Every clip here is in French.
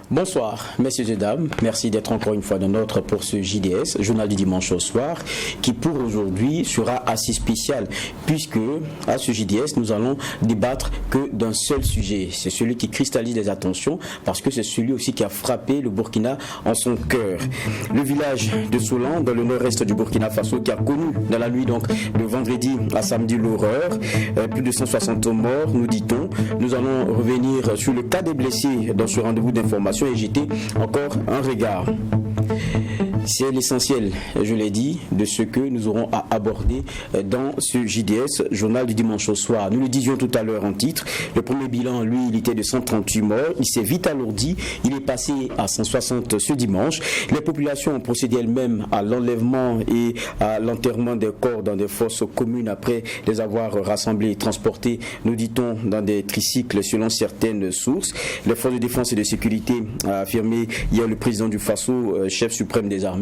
Bonsoir, messieurs et dames. Merci d'être encore une fois de nôtre pour ce JDS, journal du dimanche au soir, qui pour aujourd'hui sera assez spécial, puisque à ce JDS, nous allons débattre que d'un seul sujet. C'est celui qui cristallise les attentions, parce que c'est celui aussi qui a frappé le Burkina en son cœur. Le village de Solan, dans le nord-est du Burkina Faso, qui a connu dans la nuit donc de vendredi à samedi l'horreur, plus de 160 morts, nous dit-on. Nous allons revenir sur le cas des blessés dans ce rendez-vous d'information et jeter encore un regard. C'est l'essentiel, je l'ai dit, de ce que nous aurons à aborder dans ce JDS, journal du dimanche au soir. Nous le disions tout à l'heure en titre, le premier bilan, lui, il était de 138 morts. Il s'est vite alourdi, il est passé à 160 ce dimanche. Les populations ont procédé elles-mêmes à l'enlèvement et à l'enterrement des corps dans des fosses communes après les avoir rassemblés et transportés, nous dit-on, dans des tricycles selon certaines sources. Les forces de défense et de sécurité, a affirmé hier le président du Faso, chef suprême des armées,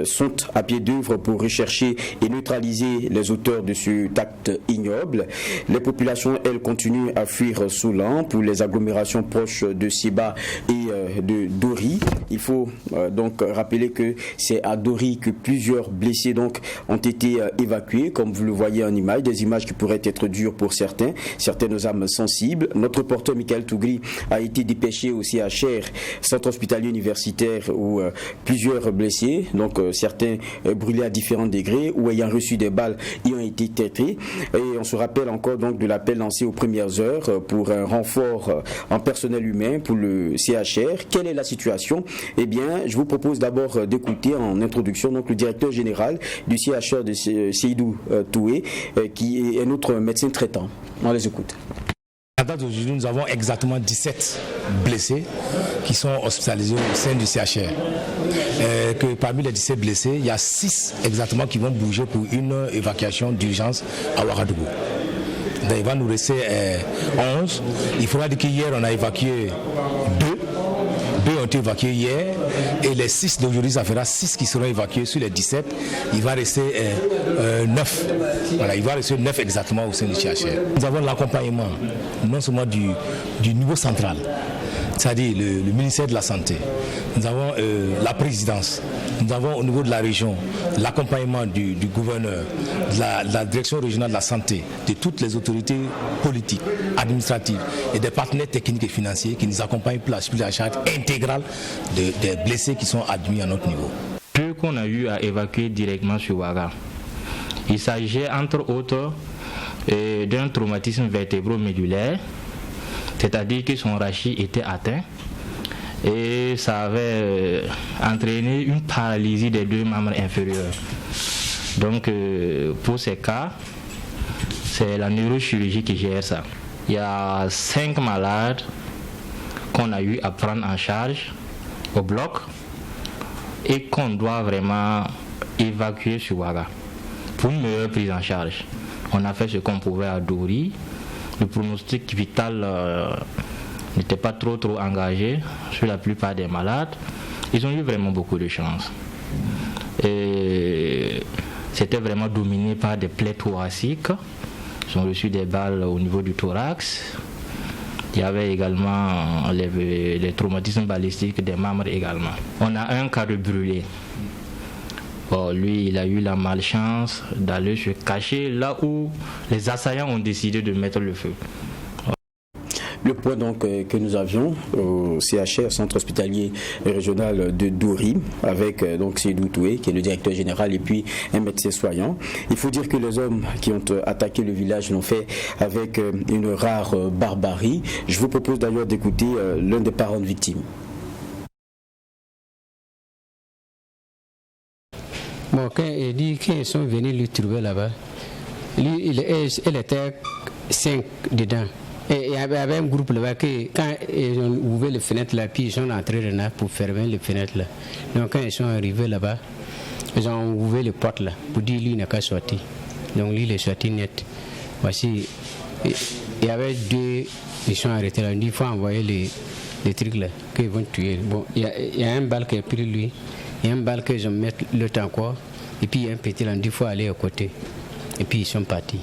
sont à pied d'œuvre pour rechercher et neutraliser les auteurs de cet acte ignoble. Les populations, elles, continuent à fuir Solan pour les agglomérations proches de Siba et de Dori. Il faut donc rappeler que c'est à Dori que plusieurs blessés donc ont été évacués, comme vous le voyez en image, des images qui pourraient être dures pour certaines âmes sensibles. Notre reporter Michael Tougri a été dépêché au CHR, centre hospitalier universitaire, où plusieurs blessés, donc certains brûlés à différents degrés ou ayant reçu des balles y ont été traités. Et on se rappelle encore donc de l'appel lancé aux premières heures pour un renfort en personnel humain pour le CHR. Quelle est la situation? Eh bien, je vous propose d'abord d'écouter en introduction donc le directeur général du CHR de Seydou Toué, qui est notre médecin traitant. On les écoute. À date d'aujourd'hui, nous avons exactement 17 blessés qui sont hospitalisés au sein du CHR. Que parmi les 17 blessés, il y a 6 exactement qui vont bouger pour une évacuation d'urgence à Ouagadougou. Donc, il va nous rester 11. Il faudra dire qu'hier, on a évacué 2. 2 ont été évacués hier et les 6 d'aujourd'hui, ça fera 6 qui seront évacués sur les 17. Il va rester 9. Voilà, il va rester 9 exactement au sein du CHR. Nous avons l'accompagnement non seulement du niveau central, c'est-à-dire le ministère de la Santé. Nous avons la présidence. Nous avons au niveau de la région l'accompagnement du gouverneur, de la direction régionale de la santé, de toutes les autorités politiques, administratives et des partenaires techniques et financiers qui nous accompagnent pour la charge intégrale des blessés qui sont admis à notre niveau. Ceux qu'on a eu à évacuer directement sur Ouaga, il s'agit entre autres d'un traumatisme vertébro-médulaire, c'est-à-dire que son rachis était atteint et ça avait entraîné une paralysie des 2 membres inférieurs. Donc pour ces cas, c'est la neurochirurgie qui gère ça. Il y a 5 malades qu'on a eu à prendre en charge au bloc et qu'on doit vraiment évacuer sur Ouaga pour une meilleure prise en charge. On a fait ce qu'on pouvait à Dori. Le pronostic vital n'était pas trop engagé sur la plupart des malades. Ils ont eu vraiment beaucoup de chance. Et c'était vraiment dominé par des plaies thoraciques. Ils ont reçu des balles au niveau du thorax. Il y avait également les traumatismes balistiques des membres également. On a un cas de brûlé. Bon, lui, il a eu la malchance d'aller se cacher là où les assaillants ont décidé de mettre le feu. Le point donc que nous avions au CHR, centre hospitalier régional de Dori, avec donc Seydou Toué, qui est le directeur général, et puis un médecin soignant. Il faut dire que les hommes qui ont attaqué le village l'ont fait avec une rare barbarie. Je vous propose d'ailleurs d'écouter l'un des parents de victimes. Bon, quand il dit qu'ils sont venus lui trouver là-bas, lui, elle était 5 dedans. Et il y avait un groupe là-bas qui, quand ils ont ouvert les fenêtres là, puis ils sont entrés dedans pour fermer les fenêtres là. Donc quand ils sont arrivés là-bas, ils ont ouvert les portes là pour dire lui il n'a qu'à sortir. Donc lui il est sorti net. Voici, il y avait 2, ils sont arrêtés là. Il faut envoyer les trucs là qu'ils vont tuer. Bon, il y a un balle qui a pris lui. Il y a un balle qu'ils ont mis le temps encore. Et puis il y a un petit là, il faut aller à côté. Et puis ils sont partis.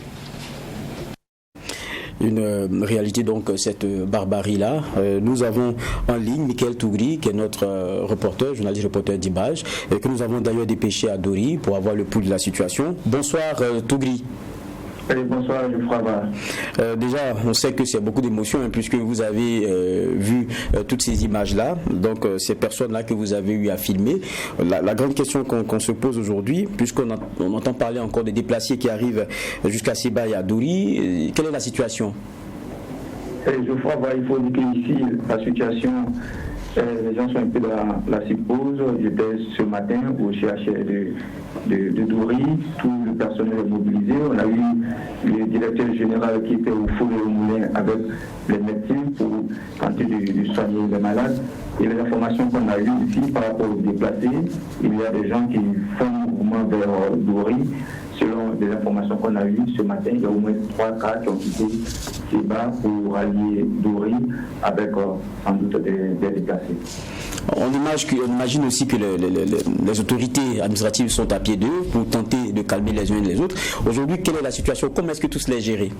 une réalité, donc cette barbarie-là. Nous avons en ligne Michael Tougri, qui est notre journaliste reporter d'Image, que nous avons d'ailleurs dépêché à Dori pour avoir le pouls de la situation. Bonsoir Tougri. Bonsoir, déjà, on sait que c'est beaucoup d'émotions puisque vous avez vu toutes ces images-là, donc ces personnes-là que vous avez eu à filmer. La grande question qu'on se pose aujourd'hui, puisqu'on entend parler encore des déplacés qui arrivent jusqu'à Seba et à Dori, quelle est la situation? Il faut dire qu'ici, la situation, les gens sont un peu dans la psychose. J'étais ce matin au CHR de Dori, tout le personnel est mobilisé. On a eu le directeur général qui était au four et au moulin avec les médecins pour tenter de soigner les malades. Et les informations qu'on a eues ici par rapport aux déplacés, il y a des gens qui font un mouvement vers Dori. Selon les informations qu'on a eues ce matin, il y a au moins 3 cas qui ont quitté Seba pour rallier Dori avec sans doute des déplacés. On imagine aussi que les autorités administratives sont à pied d'œuvre pour tenter de calmer les uns et les autres. Aujourd'hui, quelle est la situation? Comment est-ce que tout cela est géré?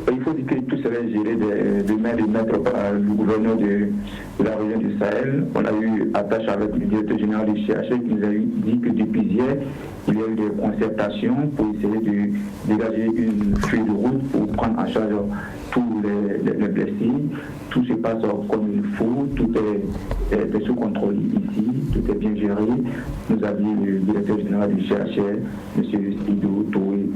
Il faut dire que tout cela est géré de main de maître par le gouverneur de la région du Sahel. On a eu attache avec le directeur général du CHR qui nous a dit que depuis hier, il y a eu des concertations pour essayer de dégager une feuille de route pour prendre en charge tous les blessés. Tout se passe comme il faut, tout est sous contrôle ici, tout est bien géré. Nous avions le directeur général du CHR, M. Ido Toué.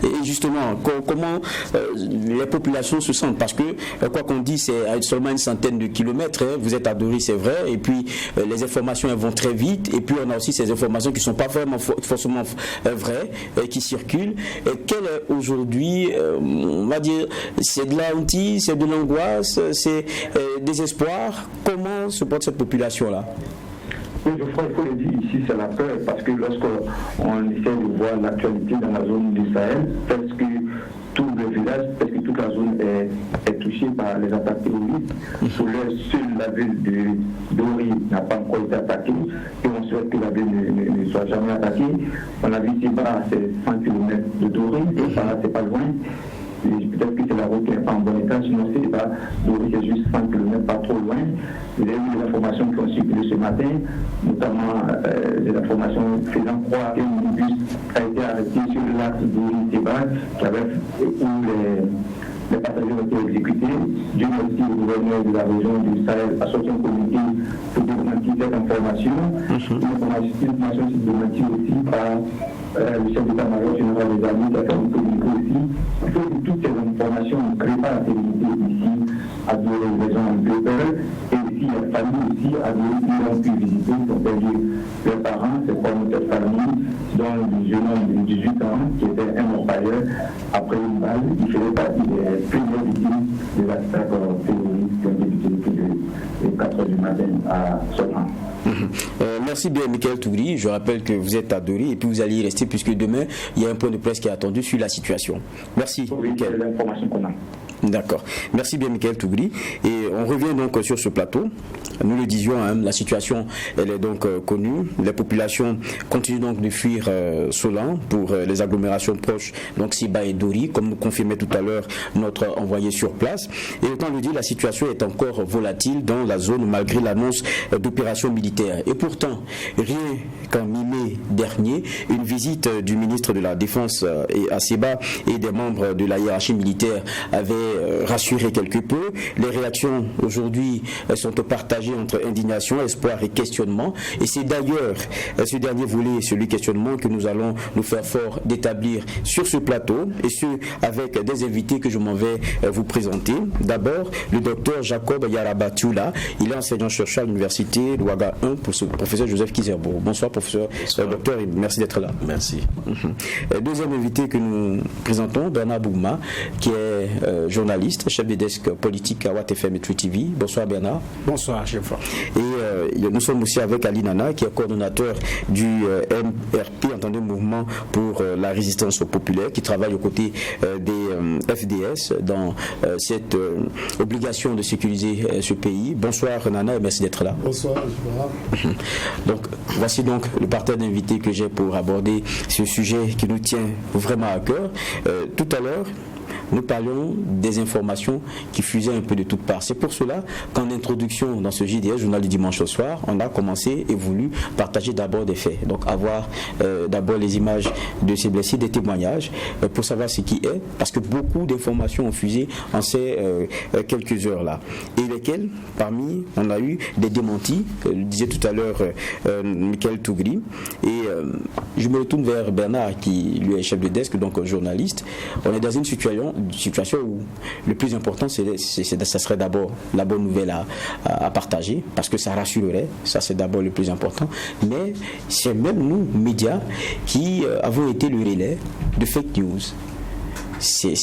Et justement, comment les populations se sentent? Parce que, quoi qu'on dise, c'est à seulement une centaine de kilomètres. Vous êtes à Dori, c'est vrai. Et puis, les informations, elles vont très vite. Et puis, on a aussi ces informations qui ne sont pas vraiment forcément vraies, qui circulent. Et quelle est aujourd'hui, on va dire, c'est de la honte, c'est de l'angoisse, c'est des espoirs. Comment se porte cette population-là? Oui, je crois qu'il faut le dire ici, c'est la peur, parce que lorsqu'on essaie de voir l'actualité dans la zone du Sahel, presque tout le village, presque toute la zone est touchée par les attaques terroristes. Pour l'heure, seule la ville de Dori n'a pas encore été attaquée, et on souhaite que la ville ne soit jamais attaquée. On a vu Seba, c'est 100 km de Dori, et ça, c'est pas loin. Peut-être que c'est la route qui n'est pas en bon état, sinon c'est pas Dori, c'est juste 100 km, pas trop loin. Il y a eu des informations qui ont circulé ce matin, notamment des informations faisant croire qu'un minibus a été arrêté sur l'axe Dori-Seba, où les passagers ont été exécutés. Dieu merci au gouverneur de la région du Sahel a sorti un communiqué pour démentir cette information. Une information démentie aussi par le chef d'état-major général des armées qui a fait un communiqué aussi. Il faut que toutes ces informations ne créent pas la sérénité ici à Dori, les gens ont peu peur. Et ici, il y a famille aussi à Dori qui ont pu visiter, qui ont perdu leurs parents, c'est comme cette famille, dont le jeune homme de 18 ans qui était un orpailleur après une balle, il faisait partie des premières victimes des attaques terroristes qui ont débuté depuis 4 h du matin à Solan. Merci bien Michael Tougri. Je rappelle que vous êtes à Dori et puis vous allez y rester puisque demain il y a un point de presse qui est attendu sur la situation. Merci. Oui, c'est l'information qu'on a. D'accord. Merci bien Michael Tougri. Et on revient donc sur ce plateau. Nous le disions, la situation elle est donc connue. Les populations continuent donc de fuir Solan pour les agglomérations proches, donc Seba et Dori, comme nous confirmait tout à l'heure notre envoyé sur place. Et autant le dire, la situation est encore volatile dans la zone malgré l'annonce d'opérations militaires. Et pourtant, rien qu'en mi-mai dernier, une visite du ministre de la Défense à Seba et des membres de la hiérarchie militaire avait rassuré quelque peu. Les réactions aujourd'hui sont partagées entre indignation, espoir et questionnement. Et c'est d'ailleurs ce dernier volet, celui questionnement, que nous allons nous faire fort d'établir sur ce plateau, et ce avec des invités que je m'en vais vous présenter. D'abord, le docteur Jacob Yarabatoula. Il est enseignant-chercheur à l'université de Ouaga 1 pour ce professeur Joseph Kizerbo. Bonsoir professeur. Docteur, et merci d'être là. Merci. Deuxième invité que nous présentons, Bernard Bougma, qui est journaliste, chef de desk politique à Watt FM et True TV. Bonsoir Bernard. Bonsoir chef. Et nous sommes aussi avec Ali Nana, qui est coordonnateur du MRP, entendez, Mouvement pour la résistance populaire, qui travaille aux côtés des FDS dans cette obligation de sécuriser ce pays. Bonsoir Nana et merci d'être là. Bonsoir. Donc voici donc le parterre d'invités que j'ai pour aborder ce sujet qui nous tient vraiment à cœur. Tout à l'heure, nous parlions des informations qui fusaient un peu de toutes parts. C'est pour cela qu'en introduction dans ce JDS, journal du dimanche au soir, on a commencé et voulu partager d'abord des faits. Donc avoir d'abord les images de ces blessés, des témoignages, pour savoir ce qui est, parce que beaucoup d'informations ont fusé en ces quelques heures-là. Et lesquelles, parmi, on a eu des démentis, le disait tout à l'heure Michael Tougri, et je me retourne vers Bernard, qui lui est chef de desk, donc journaliste. On est dans une situation où le plus important, ça serait d'abord la bonne nouvelle à partager, parce que ça rassurerait, ça c'est d'abord le plus important, mais c'est même nous, médias, qui avons été le relais de fake news. C'est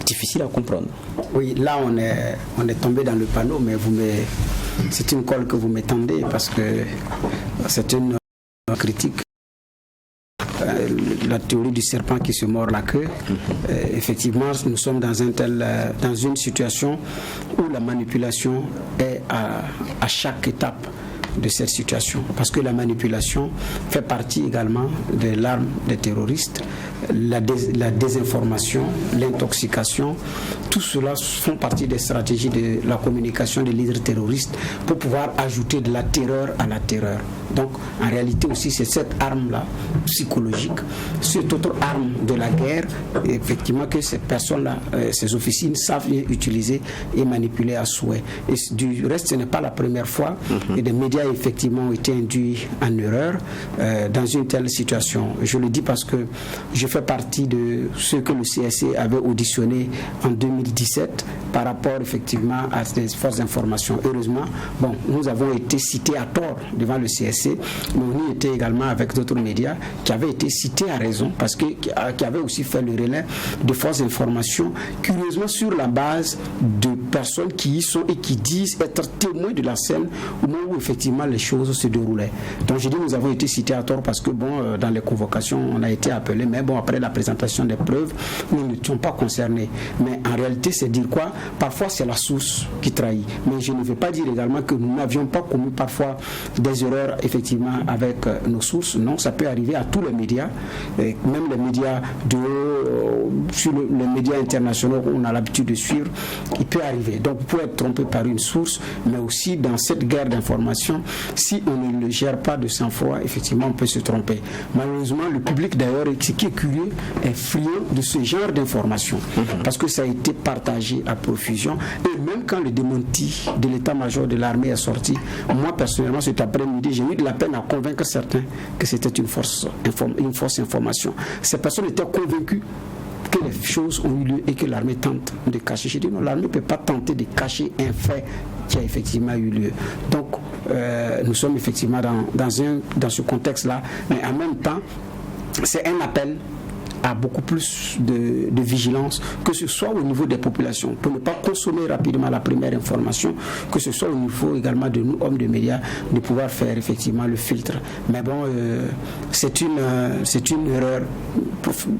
difficile à comprendre. Oui, là on est tombé dans le panneau, mais c'est une colle que vous m'étendez, parce que c'est une critique. La théorie du serpent qui se mord la queue. Effectivement, nous sommes dans une situation où la manipulation est à chaque étape de cette situation, parce que la manipulation fait partie également de l'arme des terroristes, la désinformation, l'intoxication, tout cela font partie des stratégies de la communication des leaders terroristes pour pouvoir ajouter de la terreur à la terreur. Donc en réalité aussi c'est cette arme-là psychologique, cette autre arme de la guerre, effectivement, que ces personnes-là, ces officines savent bien utiliser et manipuler à souhait. Et du reste, ce n'est pas la première fois que des médias effectivement ont été induits en erreur dans une telle situation. Je le dis parce que je fais partie de ceux que le CSC avait auditionné en 2017 par rapport effectivement à des forces d'information. Heureusement, nous avons été cités à tort devant le CSC, mais on y était également avec d'autres médias qui avaient été cités à raison, parce que qui avaient aussi fait le relais de forces d'information, curieusement sur la base de personnes qui y sont et qui disent être témoins de la scène au moment où effectivement les choses se déroulaient. Donc je dis nous avons été cités à tort parce que dans les convocations on a été appelés, mais après la présentation des preuves, nous n'étions pas concernés. Mais en réalité, c'est dire quoi? Parfois c'est la source qui trahit. Mais je ne veux pas dire également que nous n'avions pas commis parfois des erreurs effectivement avec nos sources. Non, ça peut arriver à tous les médias, et même les médias sur les médias internationaux qu'on a l'habitude de suivre, il peut arriver. Donc vous pouvez être trompé par une source, mais aussi dans cette guerre d'information, si on ne le gère pas de sang-froid, effectivement on peut se tromper. Malheureusement, le public d'ailleurs, ce qui est curieux, est friand de ce genre d'informations, parce que ça a été partagé à profusion, et même quand le démenti de l'état-major de l'armée est sorti, moi personnellement cet après-midi, j'ai eu de la peine à convaincre certains que c'était une fausse information. Ces personnes étaient convaincues que les choses ont eu lieu et que l'armée tente de cacher. J'ai dit non, l'armée ne peut pas tenter de cacher un fait qui a effectivement eu lieu. Donc nous sommes effectivement dans ce contexte-là, mais en même temps c'est un appel à beaucoup plus de vigilance, que ce soit au niveau des populations, pour ne pas consommer rapidement la première information, que ce soit au niveau également de nous, hommes de médias, de pouvoir faire effectivement le filtre. Mais c'est une erreur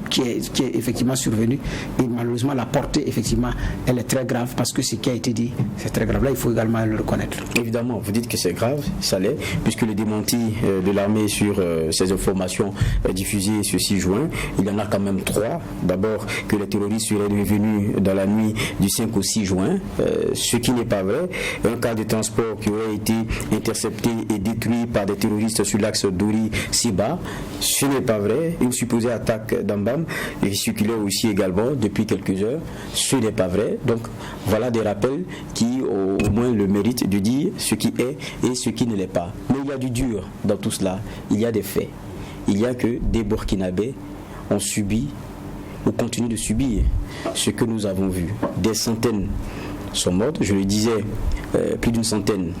qui est effectivement survenue, et malheureusement la portée effectivement elle est très grave, parce que ce qui a été dit c'est très grave. Là il faut également le reconnaître. Évidemment, vous dites que c'est grave, ça l'est, puisque le démenti de l'armée sur ces informations diffusées ce 6 juin, il y en a quand même 3. D'abord, que les terroristes seraient revenus dans la nuit du 5 au 6 juin, ce qui n'est pas vrai. Un cas de transport qui aurait été intercepté et détruit par des terroristes sur l'axe Dori-Siba, ce n'est pas vrai. Une supposée attaque d'Ambam circulait aussi également depuis quelques heures, ce n'est pas vrai. Donc voilà des rappels qui au moins le méritent de dire ce qui est et ce qui ne l'est pas. Mais il y a du dur dans tout cela, il y a des faits. Il y a que des Burkinabés ont subi ou continuent de subir ce que nous avons vu. Des centaines sont mortes, je le disais, plus d'une centaine.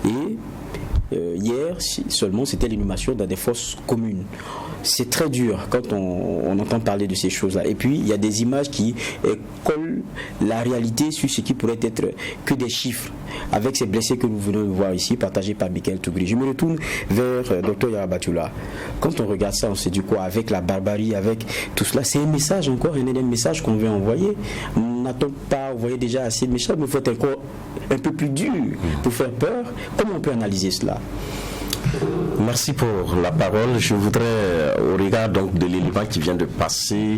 Et hier seulement, c'était l'inhumation dans des fosses communes. C'est très dur quand on entend parler de ces choses-là. Et puis, il y a des images qui collent la réalité sur ce qui pourrait être que des chiffres, avec ces blessés que nous venons de voir ici, partagés par Michael Tougri. Je me retourne vers Dr Yarabatula. Quand on regarde ça, on se dit quoi? Avec la barbarie, avec tout cela, c'est un message encore, un message qu'on veut envoyer. On n'attend pas envoyer déjà assez de messages, mais il faut être encore un peu plus dur pour faire peur. Comment on peut analyser cela? Merci pour la parole. Je voudrais, au regard donc de l'élément qui vient de passer,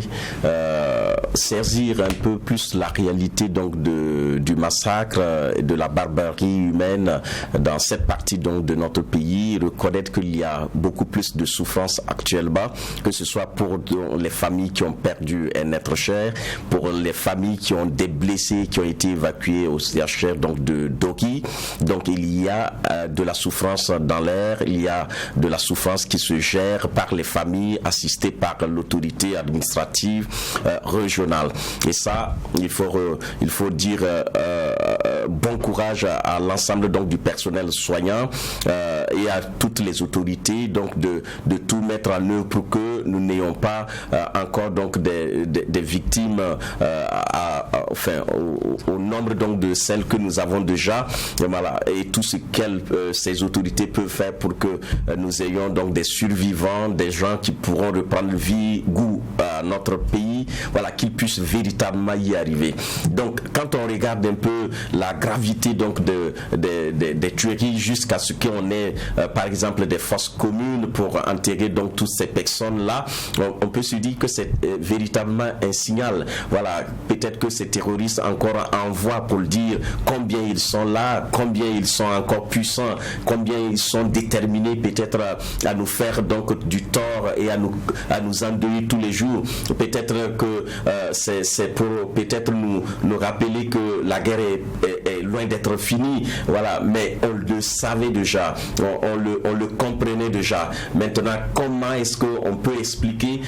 saisir un peu plus la réalité donc du massacre et de la barbarie humaine dans cette partie donc de notre pays, reconnaître qu'il y a beaucoup plus de souffrance actuellement, que ce soit pour les familles qui ont perdu un être cher, pour les familles qui ont des blessés qui ont été évacués au CHR donc de Doki. Donc il y a de la souffrance dans l'air, il y a de la souffrance qui se gère par les familles assistées par l'autorité administrative régionale. Et ça, il faut dire bon courage à l'ensemble donc du personnel soignant et à toutes les autorités donc de tout mettre en œuvre pour que nous n'ayons pas encore donc des victimes au nombre donc de celles que nous avons déjà, et voilà, et tout ce qu'elles ces autorités peuvent faire pour que nous ayons donc des survivants, des gens qui pourront reprendre goût à notre pays, voilà, qu'ils puissent véritablement y arriver. Donc quand on regarde un peu la gravité donc des tueries jusqu'à ce qu'on ait par exemple des fosses communes pour enterrer donc toutes ces personnes là, on peut se dire que c'est véritablement un signal. Voilà, peut-être que ces terroristes encore envoient pour le dire combien ils sont là, combien ils sont encore puissants, combien ils sont déterminés peut-être à nous faire donc du tort et à nous endeuiller tous les jours. Peut-être que c'est pour peut-être nous rappeler que la guerre est loin d'être finie, voilà, mais on le savait déjà, on le comprenait déjà. Maintenant, comment est-ce qu'on peut expliquer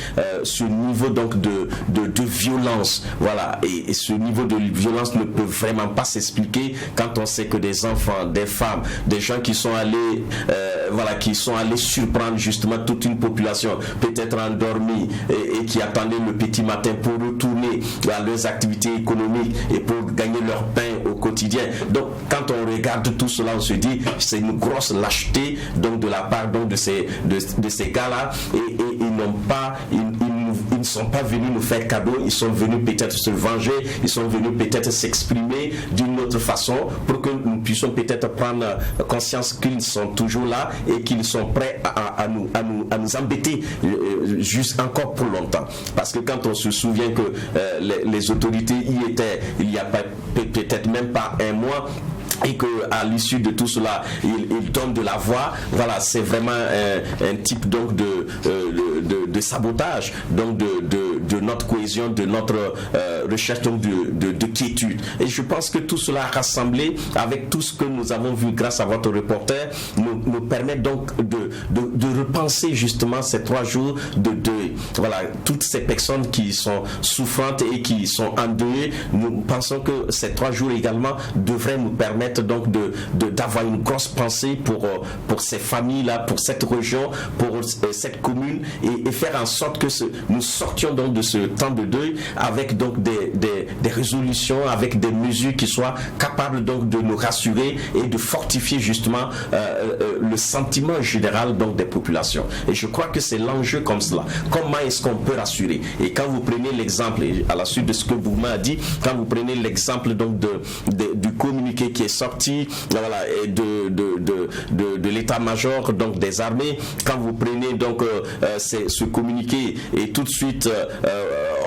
ce niveau donc de violence, voilà, et ce niveau de violence ne peut vraiment pas s'expliquer quand on sait que des enfants, des femmes, des gens qui sont allés surprendre justement toute une population, peut-être endormie et qui attendaient le petit matin pour retourner à leurs activités économiques et pour gagner leur pain au quotidien. Donc quand on regarde tout cela, on se dit c'est une grosse lâcheté donc de la part donc de ces gars-là, et ils ne sont pas venus nous faire cadeau, ils sont venus peut-être se venger, ils sont venus peut-être s'exprimer d'une autre façon pour que nous puissions peut-être prendre conscience qu'ils sont toujours là et qu'ils sont prêts à nous embêter juste encore pour longtemps. Parce que quand on se souvient que les autorités y étaient il n'y a pas peut-être même pas un mois, et qu'à l'issue de tout cela, il donne de la voix, voilà, c'est vraiment un type donc de sabotage donc de notre cohésion, de notre recherche donc de quiétude. Et je pense que tout cela rassemblé avec tout ce que nous avons vu grâce à votre reporter nous permet donc de repenser justement ces 3 jours de deuil. Voilà, toutes ces personnes qui sont souffrantes et qui sont endeuillées, nous pensons que ces 3 jours également devraient nous permettre donc d'avoir une grosse pensée pour ces familles-là, pour cette région, pour cette commune, et faire en sorte que nous sortions donc de ce temps de deuil avec donc des résolutions, avec des mesures qui soient capables donc de nous rassurer et de fortifier justement le sentiment général donc des populations. Et je crois que c'est l'enjeu comme cela. Comment est-ce qu'on peut rassurer? Et quand vous prenez l'exemple, à la suite de ce que vous m'avez dit, quand vous prenez l'exemple donc du communiqué qui est sorti, voilà, et de l'état-major donc des armées, quand vous prenez donc ce communiqué et tout de suite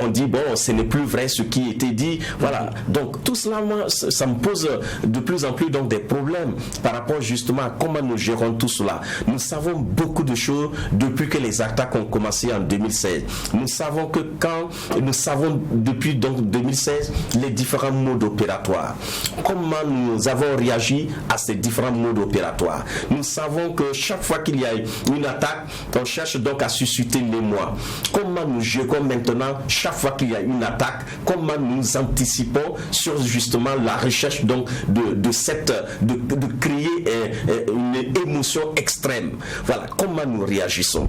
on dit bon, ce n'est plus vrai ce qui était dit, voilà. Donc tout cela, moi, ça me pose de plus en plus donc des problèmes par rapport justement à comment nous gérons tout cela. Nous savons beaucoup de choses depuis que les attaques ont commencé en 2016. Nous savons depuis donc 2016 les différents modes opératoires. Comment nous avons réagi à ces différents modes opératoires. Nous savons que chaque fois qu'il y a une attaque, on cherche donc à susciter l'émoi. Comment nous gérons maintenant chaque fois qu'il y a une attaque, comment nous anticipons sur justement la recherche donc de créer une émotion extrême. Voilà, comment nous réagissons.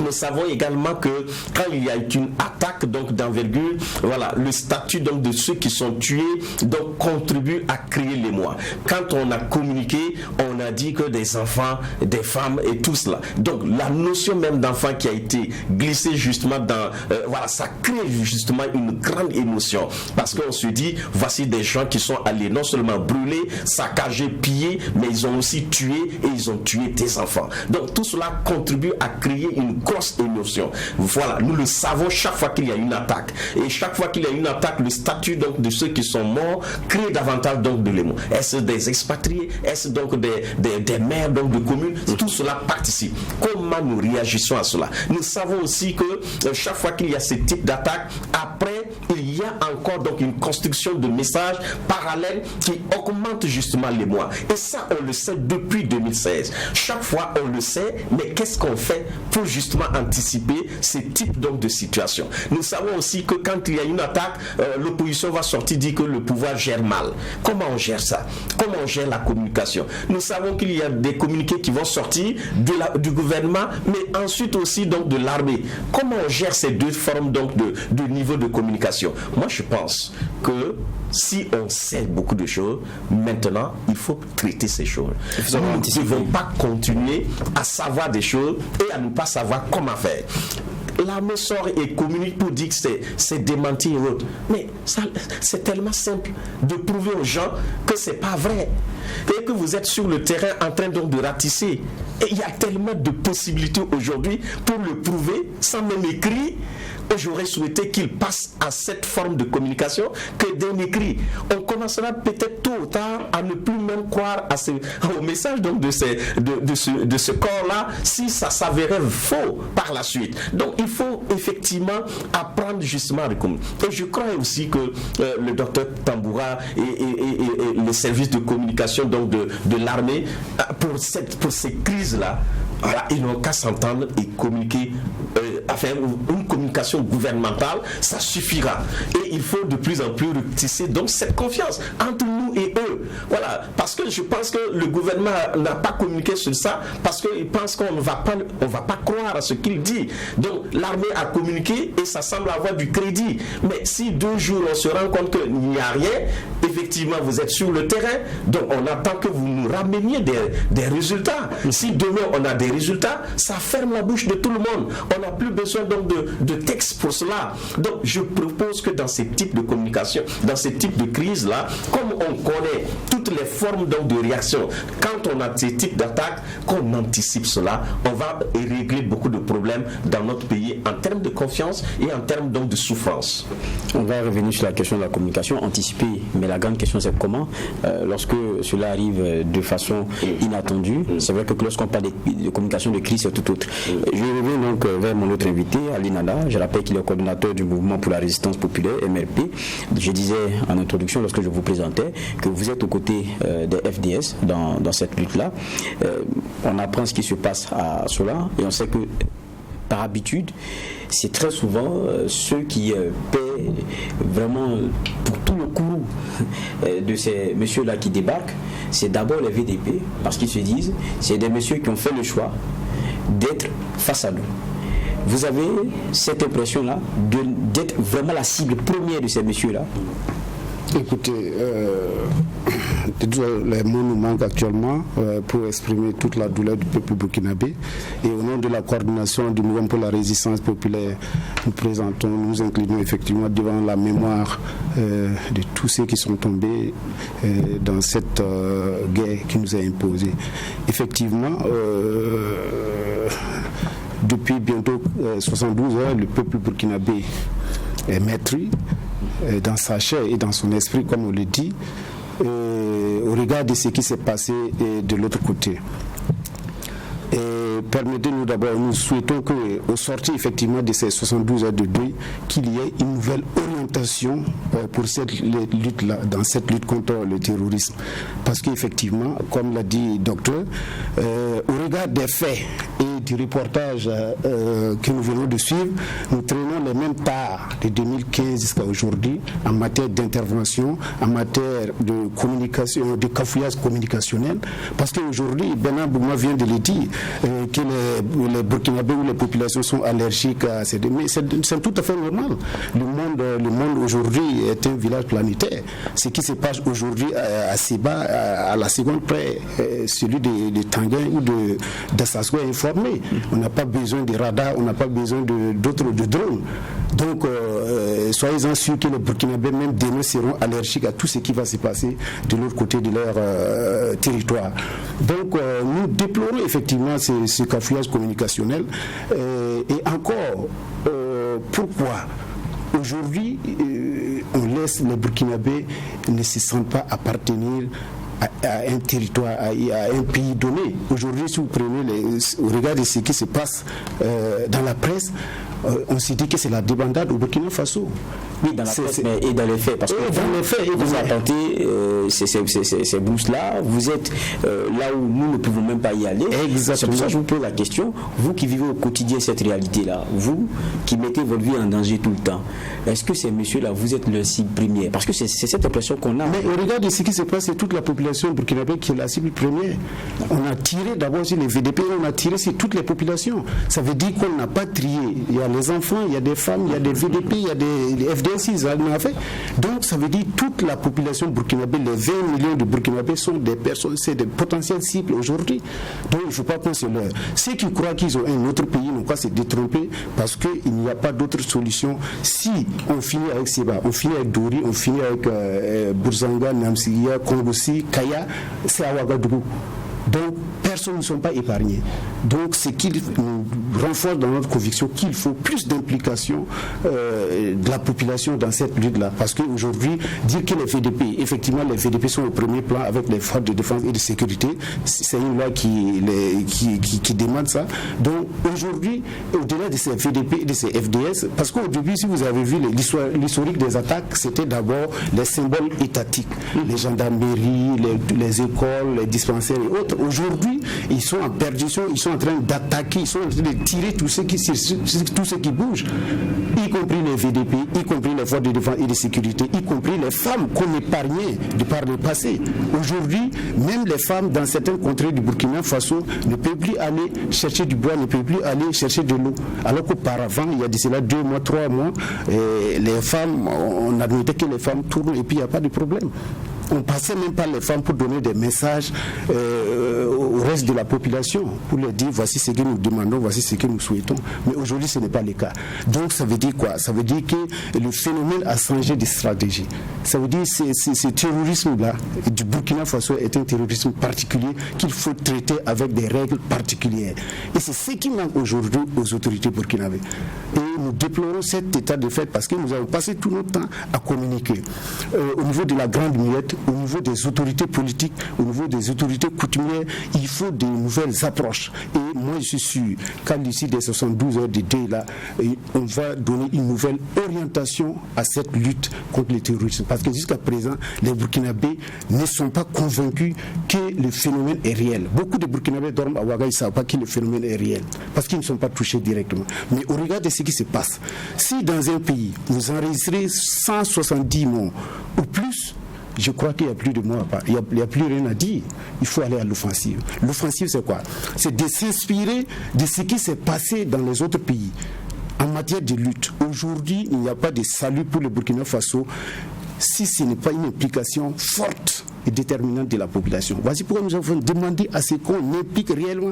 Nous savons également que quand il y a une attaque donc d'envergure, voilà, le statut donc de ceux qui sont tués donc contribue à créer l'émoi. Quand on a communiqué, on a dit que des enfants, des femmes et tout cela. Donc la notion même d'enfant qui a été glissée justement dans voilà, ça crée justement une grande émotion parce qu'on se dit, voici des gens qui sont allés non seulement brûler, saccager, piller, mais ils ont aussi tué et ils ont tué des enfants. Donc tout cela contribue à créer une grosse émotion. Voilà, nous le savons chaque fois qu'il y a une attaque. Et chaque fois qu'il y a une attaque, le statut donc de ceux qui sont morts crée davantage donc de l'émotion. Est-ce des expatriés? Est-ce donc des maires donc de communes? Tout cela participe. Comment nous réagissons à cela? Nous savons aussi que chaque fois qu'il y a ce type d'attaque, après, il y a encore donc une construction de messages parallèles qui augmentent justement l'émoi. Et ça, on le sait depuis 2016. Chaque fois, on le sait, mais qu'est-ce qu'on fait pour justement anticiper ce type donc de situation? Nous savons aussi que quand il y a une attaque, l'opposition va sortir dire que le pouvoir gère mal. Comment on gère ça? Comment on gère la communication? Nous savons qu'il y a des communiqués qui vont sortir du gouvernement, mais ensuite aussi donc de l'armée. Comment on gère ces deux formes donc de niveau de communication? Moi, je pense que si on sait beaucoup de choses, maintenant, il faut traiter ces choses. Nous ne devons pas continuer à savoir des choses et à ne pas savoir comment faire. L'armée sort et communique pour dire que c'est démenti et autres. Mais c'est tellement simple de prouver aux gens que c'est pas vrai. Et que vous êtes sur le terrain en train donc de ratisser. Et il y a tellement de possibilités aujourd'hui pour le prouver sans même écrit. J'aurais souhaité qu'il passe à cette forme de communication que d'un écrit. On commencera peut-être tôt ou tard à ne plus même croire au message donc de ce corps-là si ça s'avérait faux par la suite. Donc il faut effectivement apprendre justement à communiquer. Et je crois aussi que le docteur Tamboura et les services de communication donc de l'armée pour ces crises-là, voilà, ils n'ont qu'à s'entendre et communiquer, faire une communication gouvernementale, ça suffira. Et il faut de plus en plus tisser donc cette confiance entre nous et eux. Voilà, parce que je pense que le gouvernement n'a pas communiqué sur ça parce qu'il pense qu'on ne va pas croire à ce qu'il dit. Donc l'armée a communiqué et ça semble avoir du crédit. Mais si 2 jours on se rend compte qu'il n'y a rien, effectivement vous êtes sur le terrain, donc on attend que vous nous rameniez des résultats. Si demain on a des résultats, ça ferme la bouche de tout le monde. On n'a plus besoin donc de texte pour cela. Donc je propose que dans ces types de communication, dans ces types de crises-là, comme on connaît toutes les formes donc de réaction, quand on a ces types d'attaques, qu'on anticipe cela, on va régler beaucoup de problèmes dans notre pays en termes de confiance et en termes donc de souffrance. On va revenir sur la question de la communication anticipée, mais la grande question c'est comment, lorsque cela arrive de façon inattendue. C'est vrai que lorsqu'on parle de communication de crise, c'est tout autre. Je reviens donc vers mon autre invité, Ali Nada. Je rappelle qu'il est coordonnateur du mouvement pour la résistance populaire, MRP. Je disais en introduction, lorsque je vous présentais, que vous êtes aux côtés des FDS dans cette lutte-là. On apprend ce qui se passe à cela et on sait que par habitude, c'est très souvent ceux qui paient vraiment pour tout le coût de ces messieurs-là qui débarquent, c'est d'abord les VDP, parce qu'ils se disent, c'est des messieurs qui ont fait le choix d'être face à nous. Vous avez cette impression-là d'être vraiment la cible première de ces messieurs-là? Écoutez, les mots nous manquent actuellement pour exprimer toute la douleur du peuple burkinabé. Et au nom de la coordination du mouvement pour la résistance populaire, nous nous inclinons effectivement devant la mémoire de tous ceux qui sont tombés dans cette guerre qui nous est imposée. Effectivement, depuis bientôt 72 heures, le peuple burkinabé est meurtri dans sa chair et dans son esprit, comme on le dit, au regard de ce qui s'est passé de l'autre côté. Et permettez-nous d'abord, nous souhaitons qu'au sortir effectivement de ces 72 heures de deuil, qu'il y ait une nouvelle orientation pour cette lutte-là, dans cette lutte contre le terrorisme. Parce qu'effectivement, comme l'a dit le docteur, au regard des faits et du reportage que nous venons de suivre, nous traînons les mêmes parts de 2015 jusqu'à aujourd'hui en matière d'intervention, en matière de communication, de cafouillage communicationnel. Parce qu'aujourd'hui, Bernard Bouma vient de le dire, que les Burkinabés ou les populations sont allergiques à ces... Mais c'est tout à fait normal. Le monde aujourd'hui est un village planétaire. Ce qui se passe aujourd'hui à Seba, à la seconde près, celui de Tanguy ou de Sassou est informé. tirer. On n'a pas besoin de radars, on n'a pas besoin d'autres drones. Donc, soyez-en sûrs que les Burkinabés, même demain, seront allergiques à tout ce qui va se passer de l'autre côté de leur territoire. Donc, nous déplorons effectivement ce cafouillage communicationnel. Et encore, pourquoi aujourd'hui, on laisse les Burkinabés ne se sentent pas appartenir à un territoire, à un pays donné. Aujourd'hui, si vous prenez au regard de ce qui se passe dans la presse, on se dit que c'est la débandade au Burkina Faso. Oui, dans la presse, mais et dans les faits, parce que dans les faits, vous apportez ces bourses-là, vous êtes là où nous ne pouvons même pas y aller. Exactement. C'est pour ça que je vous pose la question, vous qui vivez au quotidien cette réalité-là, vous qui mettez votre vie en danger tout le temps, est-ce que ces messieurs-là, vous êtes leur cible première? Parce que c'est cette impression qu'on a. Mais au regard de ce qui se passe, c'est toute la population burkinabé qui est la cible première. On a tiré d'abord sur les VDP, on a tiré sur toutes les populations. Ça veut dire qu'on n'a pas trié. Il y a les enfants, il y a des femmes, il y a des VDP, il y a des FDS, ils en ont fait. Donc ça veut dire toute la population burkinabé, les 20 millions de Burkinabés sont des personnes, c'est des potentiels cibles aujourd'hui. Donc il ne faut pas qu'on se leurre. Ceux qui croient qu'ils ont un autre pays n'ont pas se détromper parce qu'il n'y a pas d'autre solution. Si on finit avec Seba, on finit avec Dori, on finit avec Bourzanga, Namsiya, Kongossi, Kaya, c'est à Ouagadougou. Donc, personne ne sont pas épargnés. Donc, c'est qu'il nous renforce dans notre conviction qu'il faut plus d'implication de la population dans cette lutte-là. Parce qu'aujourd'hui, dire que les VDP, effectivement, les VDP sont au premier plan avec les forces de défense et de sécurité, c'est une loi qui demande ça. Donc, aujourd'hui, au-delà de ces VDP et de ces FDS, parce qu'au début, si vous avez vu l'historique des attaques, c'était d'abord les symboles étatiques, les gendarmeries, les écoles, les dispensaires et autres. Aujourd'hui, ils sont en perdition, ils sont en train d'attaquer, ils sont en train de tirer tout ce qui bouge, y compris les VDP, y compris les forces de défense et de sécurité, y compris les femmes qu'on épargnait de par le passé. Aujourd'hui, même les femmes dans certaines contrées du Burkina Faso ne peuvent plus aller chercher du bois, ne peuvent plus aller chercher de l'eau. Alors qu'auparavant, il y a de cela 2 mois, 3 mois, les femmes, on admettait que les femmes tournent et puis il n'y a pas de problème. On passait même par les femmes pour donner des messages au reste de la population, pour leur dire voici ce que nous demandons, voici ce que nous souhaitons. Mais aujourd'hui, ce n'est pas le cas. Donc, ça veut dire quoi? Ça veut dire que le phénomène a changé de stratégie. Ça veut dire que ce terrorisme-là du Burkina Faso est un terrorisme particulier qu'il faut traiter avec des règles particulières. Et c'est ce qui manque aujourd'hui aux autorités burkinabées. Et nous déplorons cet état de fait parce que nous avons passé tout notre temps à communiquer. Au niveau de la Grande Muette, au niveau des autorités politiques, au niveau des autorités coutumières, il faut de nouvelles approches. Et moi, je suis sûr qu'à l'issue des 72 heures de deuil, là, on va donner une nouvelle orientation à cette lutte contre le terrorisme. Parce que jusqu'à présent, les Burkinabés ne sont pas convaincus que le phénomène est réel. Beaucoup de Burkinabés dorment à Ouaga, ils ne savent pas que le phénomène est réel. Parce qu'ils ne sont pas touchés directement. Mais au regard de ce qui se passe, si dans un pays, vous enregistrez 170 morts ou plus, je crois qu'il n'y a plus de morts, il n'y a plus rien à dire. Il faut aller à l'offensive. L'offensive, c'est quoi? C'est de s'inspirer de ce qui s'est passé dans les autres pays. En matière de lutte, aujourd'hui, il n'y a pas de salut pour le Burkina Faso si ce n'est pas une implication forte et déterminante de la population. Voici pourquoi nous avons demandé à ce qu'on implique réellement.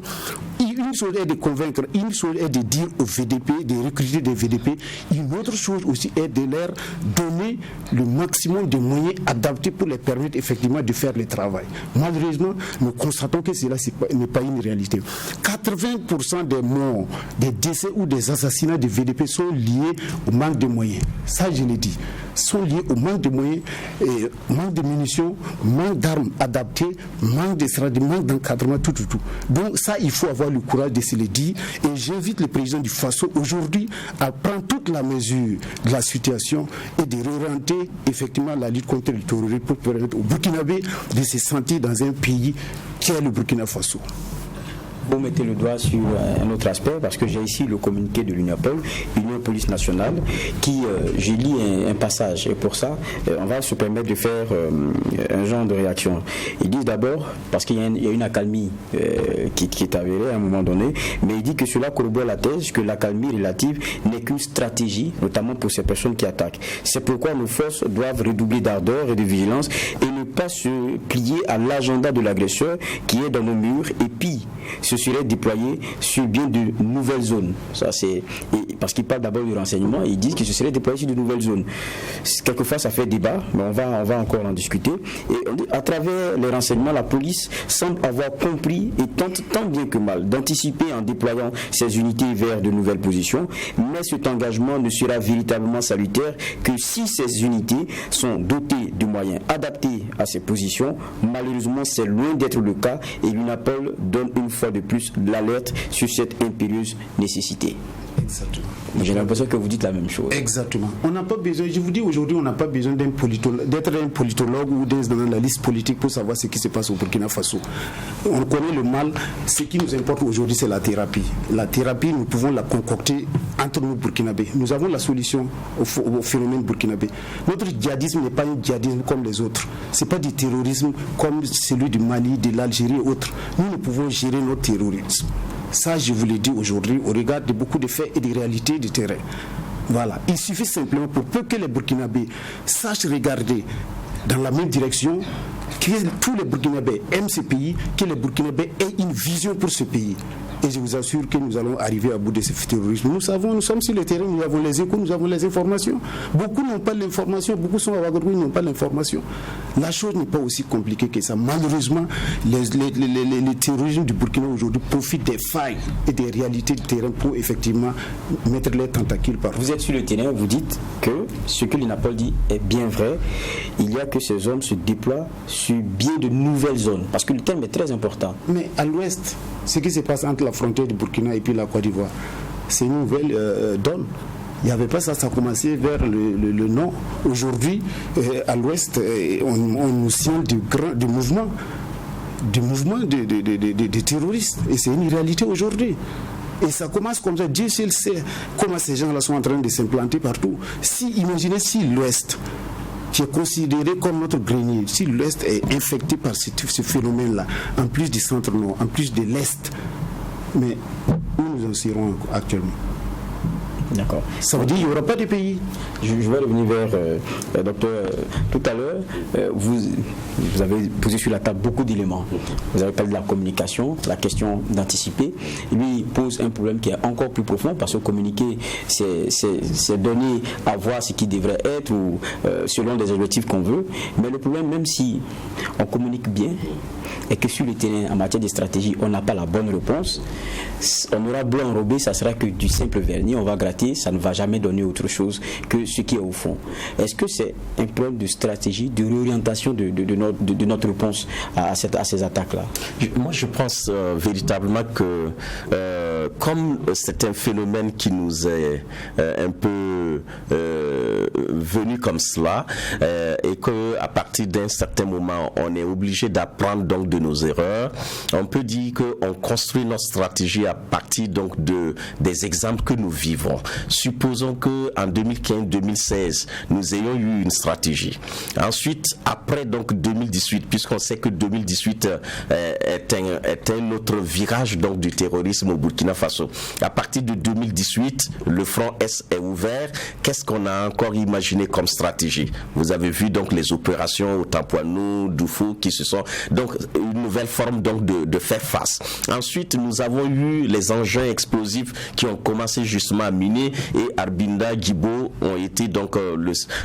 Une chose est de convaincre, une chose est de dire aux VDP, de recruter des VDP. Une autre chose aussi est de leur donner le maximum de moyens adaptés pour les permettre effectivement de faire le travail. Malheureusement, nous constatons que cela n'est pas une réalité. 80% des morts, des décès ou des assassinats de VDP sont liés au manque de moyens. Ça, je l'ai dit. Sont liés au manque de moyens, manque de munitions, manque d'armes adaptées, manque de stratégie, manque d'encadrement, tout. Donc ça, il faut avoir le courage de se le dire. Et j'invite le président du Faso aujourd'hui à prendre toute la mesure de la situation et de réorienter effectivement la lutte contre le terrorisme pour permettre aux Burkinabés de se sentir dans un pays qui est le Burkina Faso. Vous mettez le doigt sur un autre aspect, parce que j'ai ici le communiqué de l'UNIAPOL, Union Police Nationale, qui, j'ai lu un passage, et pour ça, on va se permettre de faire un genre de réaction. Ils disent d'abord, parce qu'il y a une accalmie qui est avérée à un moment donné, mais il dit que cela corrobore la thèse que l'accalmie relative n'est qu'une stratégie, notamment pour ces personnes qui attaquent. C'est pourquoi nos forces doivent redoubler d'ardeur et de vigilance et ne pas se plier à l'agenda de l'agresseur qui est dans nos murs, et puis ce serait déployé sur bien de nouvelles zones. Ça, c'est, parce qu'ils parlent d'abord du renseignement, ils disent que ce serait déployé sur de nouvelles zones. Quelquefois ça fait débat, mais on va encore en discuter. Et à travers les renseignements, la police semble avoir compris et tente tant bien que mal d'anticiper en déployant ses unités vers de nouvelles positions, mais cet engagement ne sera véritablement salutaire que si ces unités sont dotées de moyens adaptés à ces positions. Malheureusement, c'est loin d'être le cas et l'UNAPOL donne une fois de plus l'alerte sur cette impérieuse nécessité. Exactement. J'ai l'impression que vous dites la même chose. Exactement. On n'a pas besoin, je vous dis aujourd'hui, on n'a pas besoin d'être un politologue ou d'être dans la liste politique pour savoir ce qui se passe au Burkina Faso. On connaît le mal. Ce qui nous importe aujourd'hui, c'est la thérapie. La thérapie, nous pouvons la concocter entre nous burkinabés. Nous avons la solution au phénomène burkinabé. Notre djihadisme n'est pas un djihadisme comme les autres. Ce n'est pas du terrorisme comme celui du Mali, de l'Algérie et autres. Nous pouvons gérer notre terrorisme. Ça, je vous l'ai dit aujourd'hui, au regard de beaucoup de faits et des réalités du terrain. Voilà. Il suffit simplement pour peu que les Burkinabés sachent regarder dans la même direction, que tous les Burkinabés aiment ce pays, que les Burkinabés aient une vision pour ce pays. Et je vous assure que nous allons arriver à bout de ce terrorisme. Nous savons, nous sommes sur le terrain, nous avons les échos, nous avons les informations. Beaucoup n'ont pas l'information, beaucoup sont à Ouagadougou, ils n'ont pas l'information. La chose n'est pas aussi compliquée que ça. Malheureusement, les terroristes du Burkina aujourd'hui profitent des failles et des réalités du terrain pour effectivement mettre les tentacules par. Vous êtes sur le terrain, vous dites que ce que l'UNAPOL dit est bien vrai. Il y a que ces hommes se déploient sur bien de nouvelles zones. Parce que le terme est très important. Mais à l'ouest, ce qui se passe entre la frontière du Burkina et puis la Côte d'Ivoire, c'est une nouvelle donne. Il n'y avait pas ça, ça a commencé vers le nord. Aujourd'hui, à l'ouest, on nous signe du mouvement de terroristes. Et c'est une réalité aujourd'hui. Et ça commence comme ça. Dieu seul sait comment ces gens-là sont en train de s'implanter partout. Imaginez si l'ouest, qui est considéré comme notre grenier, si l'ouest est infecté par ce phénomène-là, en plus du centre-nord, en plus de l'est, mais où nous en serons actuellement? D'accord. Ça veut dire qu'il n'y aura pas de pays. Je vais revenir vers docteur. Tout à l'heure, vous avez posé sur la table beaucoup d'éléments. Vous avez parlé de la communication, la question d'anticiper. Lui, il pose un problème qui est encore plus profond parce que communiquer, c'est donner à voir ce qui devrait être ou selon les objectifs qu'on veut. Mais le problème, même si on communique bien et que sur le terrain, en matière de stratégie, on n'a pas la bonne réponse, on aura beau enrober, ça sera que du simple vernis, on va gratter, ça ne va jamais donner autre chose que ce qui est au fond. Est-ce que c'est un problème de stratégie, de réorientation de notre réponse à ces attaques-là? Moi, je pense véritablement que comme c'est un phénomène qui nous est un peu venu comme cela, et qu'à partir d'un certain moment, on est obligé d'apprendre donc de nos erreurs, on peut dire qu'on construit notre stratégie à partir donc des exemples que nous vivons. Supposons qu'en 2015-2016, nous ayons eu une stratégie. Ensuite, après donc 2018, puisqu'on sait que 2018 est un autre virage donc du terrorisme au Burkina Faso. À partir de 2018, le front Est est ouvert. Qu'est-ce qu'on a encore imaginé comme stratégie? Vous avez vu donc les opérations au Tampouanou, Doufou, qui se sont donc une nouvelle forme donc de faire face. Ensuite, nous avons eu les engins explosifs qui ont commencé justement à miner, et Arbinda, Djibo ont été donc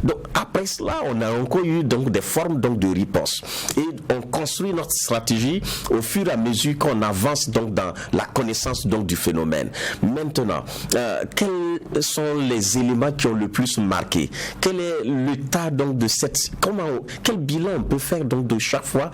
donc après cela, on a encore eu donc des formes donc de riposte, et on construit notre stratégie au fur et à mesure qu'on avance donc dans la connaissance donc du phénomène. Maintenant, quels sont les éléments qui ont le plus marqué? Quel est l'état donc de quel bilan on peut faire donc de chaque fois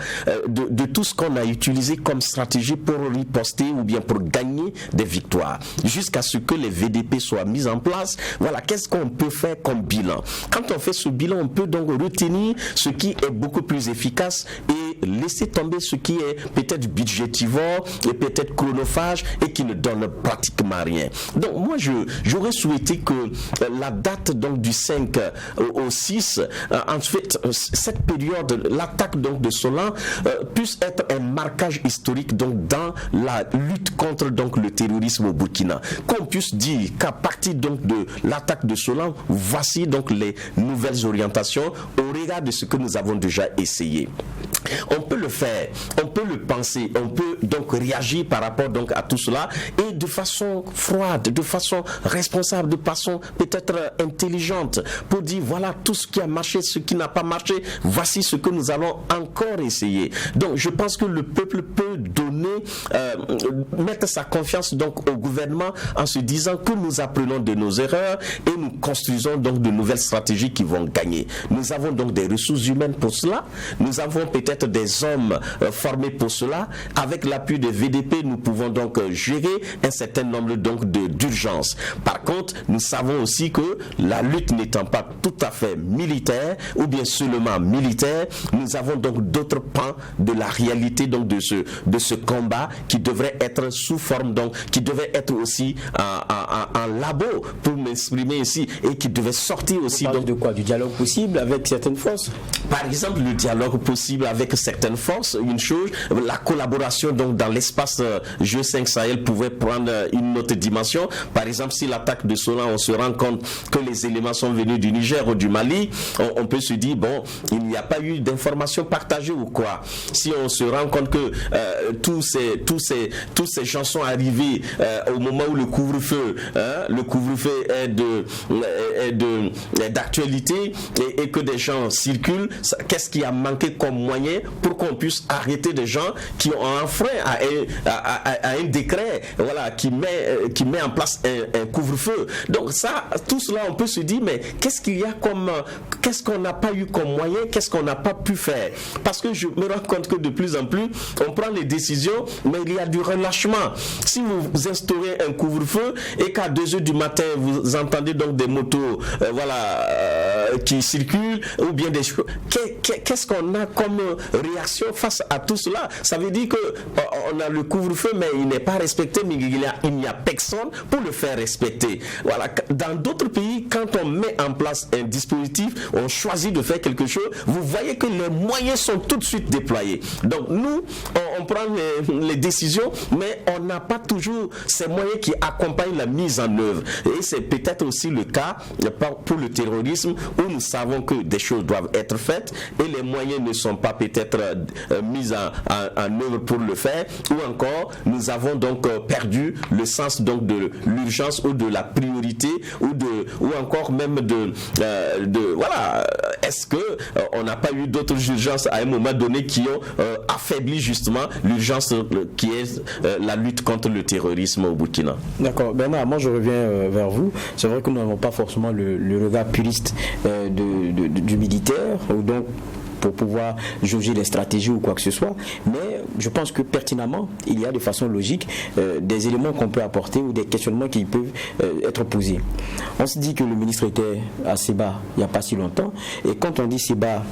de tout ce qu'on a utilisé comme stratégie pour riposter ou bien pour gagner des victoires, jusqu'à ce que les VDP soient mis en place? Voilà, qu'est-ce qu'on peut faire comme bilan? Quand on fait ce bilan, on peut donc retenir ce qui est beaucoup plus efficace et laisser tomber ce qui est peut-être budgétivore et peut-être chronophage et qui ne donne pratiquement rien. Donc moi j'aurais souhaité que la date donc du 5 au 6, en fait cette période, l'attaque donc de Solan puisse être un marquage historique donc dans la lutte contre donc le terrorisme au Burkina. Qu'on puisse dire qu'à partir donc de l'attaque de Solan, voici donc les nouvelles orientations au regard de ce que nous avons déjà essayé. On peut le faire, on peut le penser, on peut donc réagir par rapport donc à tout cela et de façon froide, de façon responsable, de façon peut-être intelligente pour dire voilà tout ce qui a marché, ce qui n'a pas marché, voici ce que nous allons encore essayer. Donc je pense que le peuple peut donner, mettre sa confiance donc au gouvernement en se disant que nous apprenons de nos erreurs et nous construisons donc de nouvelles stratégies qui vont gagner. Nous avons donc des ressources humaines pour cela, nous avons peut-être des hommes formés pour cela. Avec l'appui de VDP, nous pouvons donc gérer un certain nombre donc d'urgences. Par contre, nous savons aussi que la lutte n'étant pas tout à fait militaire ou bien seulement militaire, nous avons donc d'autres pans de la réalité donc de ce combat qui devrait être sous forme donc qui devait être aussi en labo pour m'exprimer ici et qui devait sortir aussi donc de quoi, du dialogue possible avec certaines forces. Par exemple, le dialogue possible avec certaines forces, une chose, la collaboration donc dans l'espace G5 Sahel pouvait prendre une autre dimension. Par exemple, si l'attaque de Solan, on se rend compte que les éléments sont venus du Niger ou du Mali, on peut se dire bon, il n'y a pas eu d'informations partagées ou quoi. Si on se rend compte que tous ces gens sont arrivés au moment où le couvre-feu est d'actualité et que des gens circulent, qu'est-ce qui a manqué comme moyen pour qu'on puisse arrêter des gens qui ont enfreint à un décret, voilà, qui met en place un couvre-feu. Donc ça, tout cela, on peut se dire, mais qu'est-ce qu'on n'a pas eu comme moyen, qu'est-ce qu'on n'a pas pu faire? Parce que je me rends compte que de plus en plus, on prend les décisions, mais il y a du relâchement. Si vous instaurez un couvre-feu et qu'à 2h du matin, vous entendez donc des motos, qui circulent, ou bien des choses, qu'est-ce qu'on a comme réaction face à tout cela? Ça veut dire que on a le couvre-feu, mais il n'est pas respecté, mais il n'y a personne pour le faire respecter. Voilà. Dans d'autres pays, quand on met en place un dispositif, on choisit de faire quelque chose, vous voyez que les moyens sont tout de suite déployés. Donc nous, on prend les décisions, mais on n'a pas toujours ces moyens qui accompagnent la mise en œuvre. Et c'est peut-être aussi le cas pour le terrorisme, où nous savons que des choses doivent être faites et les moyens ne sont pas peut-être mis en œuvre pour le faire, ou encore nous avons donc perdu le sens donc de l'urgence ou de la priorité ou encore même voilà, est-ce que on n'a pas eu d'autres urgences à un moment donné qui ont affaibli justement l'urgence qui est la lutte contre le terrorisme au Burkina? D'accord. Bernard, moi je reviens vers vous. C'est vrai que nous n'avons pas forcément le regard puriste du militaire, ou donc pour pouvoir jauger les stratégies ou quoi que ce soit, mais je pense que pertinemment, il y a de façon logique des éléments qu'on peut apporter ou des questionnements qui peuvent être posés. On se dit que le ministre était à Seba il n'y a pas si longtemps, et quand on dit Seba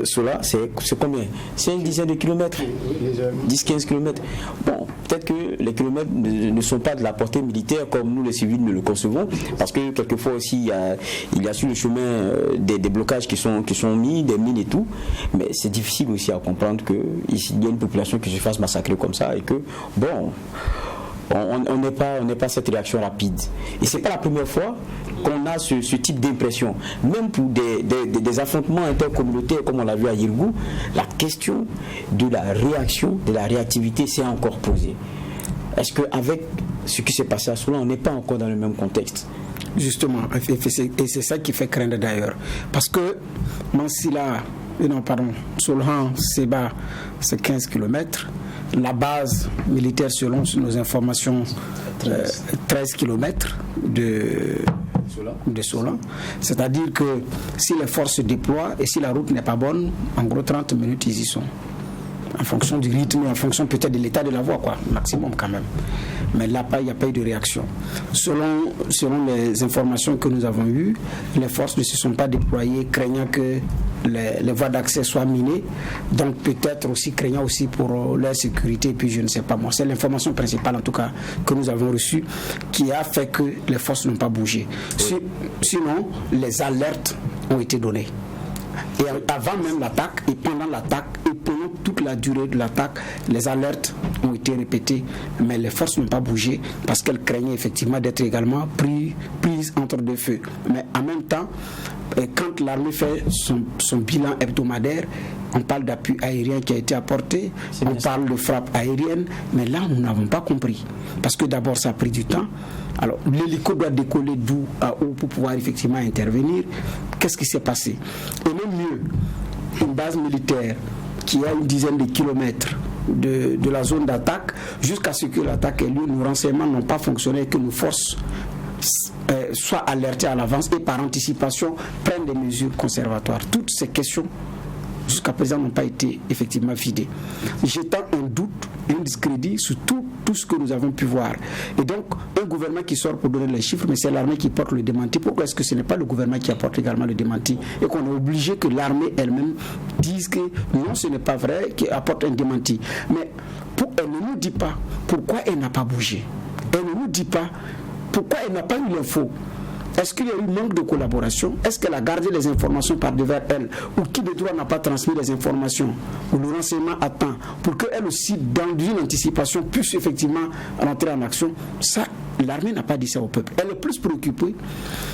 cela, c'est combien? C'est une dizaine de kilomètres, 10-15 kilomètres. Bon, peut-être que les kilomètres ne sont pas de la portée militaire comme nous les civils ne le concevons, parce que quelquefois aussi il y a sur le chemin des blocages qui sont mis, des mines et tout, mais c'est difficile aussi à comprendre qu'il y a une population qui se fasse massacrer comme ça et que, bon, on n'est pas cette réaction rapide. Et c'est pas la première fois qu'on a ce type d'impression. Même pour des affrontements intercommunautaires comme on l'a vu à Yirgou, la question de la réaction, de la réactivité s'est encore posée. Est-ce qu'avec ce qui s'est passé à Solan, on n'est pas encore dans le même contexte? Justement, et c'est ça qui fait craindre d'ailleurs. Parce que Solan, Seba, c'est 15 km. La base militaire, selon nos informations, 13 km de Solan. C'est-à-dire que si les forces se déploient et si la route n'est pas bonne, en gros 30 minutes, ils y sont. En fonction du rythme, en fonction peut-être de l'état de la voie, quoi, maximum quand même. Mais là, il n'y a pas eu de réaction. Selon les informations que nous avons eues, les forces ne se sont pas déployées, craignant que les voies d'accès soient minées, donc peut-être aussi craignant aussi pour leur sécurité, puis je ne sais pas moi. C'est l'information principale en tout cas que nous avons reçue qui a fait que les forces n'ont pas bougé. Sinon, les alertes ont été données. Et avant même l'attaque, et pendant l'attaque, et pendant toute la durée de l'attaque, les alertes ont été répétées, mais les forces n'ont pas bougé parce qu'elles craignaient effectivement d'être également prises entre deux feux. Mais en même temps, quand l'armée fait son bilan hebdomadaire, on parle d'appui aérien qui a été apporté, on parle de frappe aérienne, mais là nous n'avons pas compris. Parce que d'abord ça a pris du temps. Alors l'hélico doit décoller d'où à où pour pouvoir effectivement intervenir. Qu'est-ce qui s'est passé? Et même mieux, une base militaire qui a une dizaine de kilomètres de la zone d'attaque, jusqu'à ce que l'attaque ait lieu, nos renseignements n'ont pas fonctionné, que nos forces soient alertées à l'avance et par anticipation prennent des mesures conservatoires. Toutes ces questions jusqu'à présent n'ont pas été effectivement vidées. J'étends un doute, un discrédit sur tout ce que nous avons pu voir. Et donc, un gouvernement qui sort pour donner les chiffres, mais c'est l'armée qui porte le démenti. Pourquoi est-ce que ce n'est pas le gouvernement qui apporte également le démenti et qu'on est obligé que l'armée elle-même dise que non, ce n'est pas vrai, qu'elle apporte un démenti. Mais elle ne nous dit pas pourquoi elle n'a pas bougé. Elle ne nous dit pas pourquoi elle n'a pas eu l'info. Est-ce qu'il y a eu manque de collaboration? Est-ce qu'elle a gardé les informations par devers elle? Ou qui de droit n'a pas transmis les informations? Ou le renseignement attend pour qu'elle aussi, dans une anticipation, puisse effectivement rentrer en action? Ça, l'armée n'a pas dit ça au peuple. Elle est plus préoccupée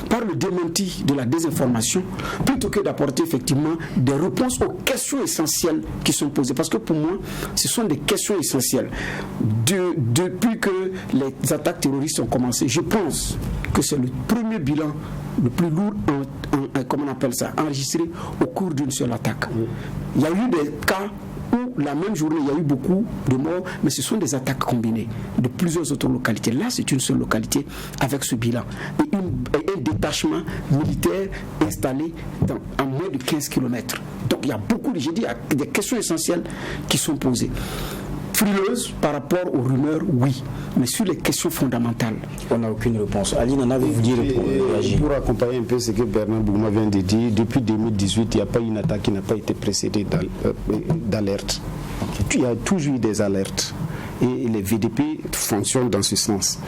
par le démenti de la désinformation plutôt que d'apporter effectivement des réponses aux questions essentielles qui sont posées. Parce que pour moi, ce sont des questions essentielles. Depuis que les attaques terroristes ont commencé, je pense que c'est le premier bilan le plus lourd, comment on appelle ça, enregistré au cours d'une seule attaque. Il y a eu des cas où la même journée il y a eu beaucoup de morts, mais ce sont des attaques combinées de plusieurs autres localités. Là, c'est une seule localité avec ce bilan. Et un détachement militaire installé à moins de 15 km. Donc il y a beaucoup, j'ai dit, des questions essentielles qui sont posées. Frileuse par rapport aux rumeurs, oui, mais sur les questions fondamentales, on n'a aucune réponse. Ali Nana veut vous dire pour réagir. Pour accompagner un peu ce que Bernard Bouma vient de dire, depuis 2018, il n'y a pas une attaque qui n'a pas été précédée d'alerte. Il y a toujours eu des alertes et les VDP fonctionnent dans ce sens.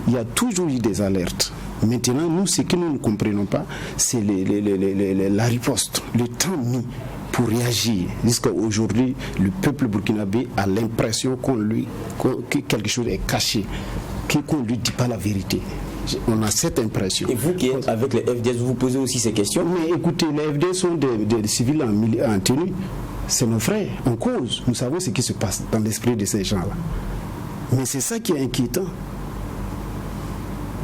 Il y a toujours eu des alertes. Maintenant, nous, ce que nous ne comprenons pas, c'est la riposte, le temps mis pour réagir. Jusqu'à aujourd'hui, le peuple burkinabé a l'impression que quelque chose est caché, qu'on ne lui dit pas la vérité. On a cette impression. Et vous qui êtes avec les FDS, vous vous posez aussi ces questions? Mais écoutez, les FDS sont des civils en tenue. C'est nos frères, en cause. Nous savons ce qui se passe dans l'esprit de ces gens-là. Mais c'est ça qui est inquiétant.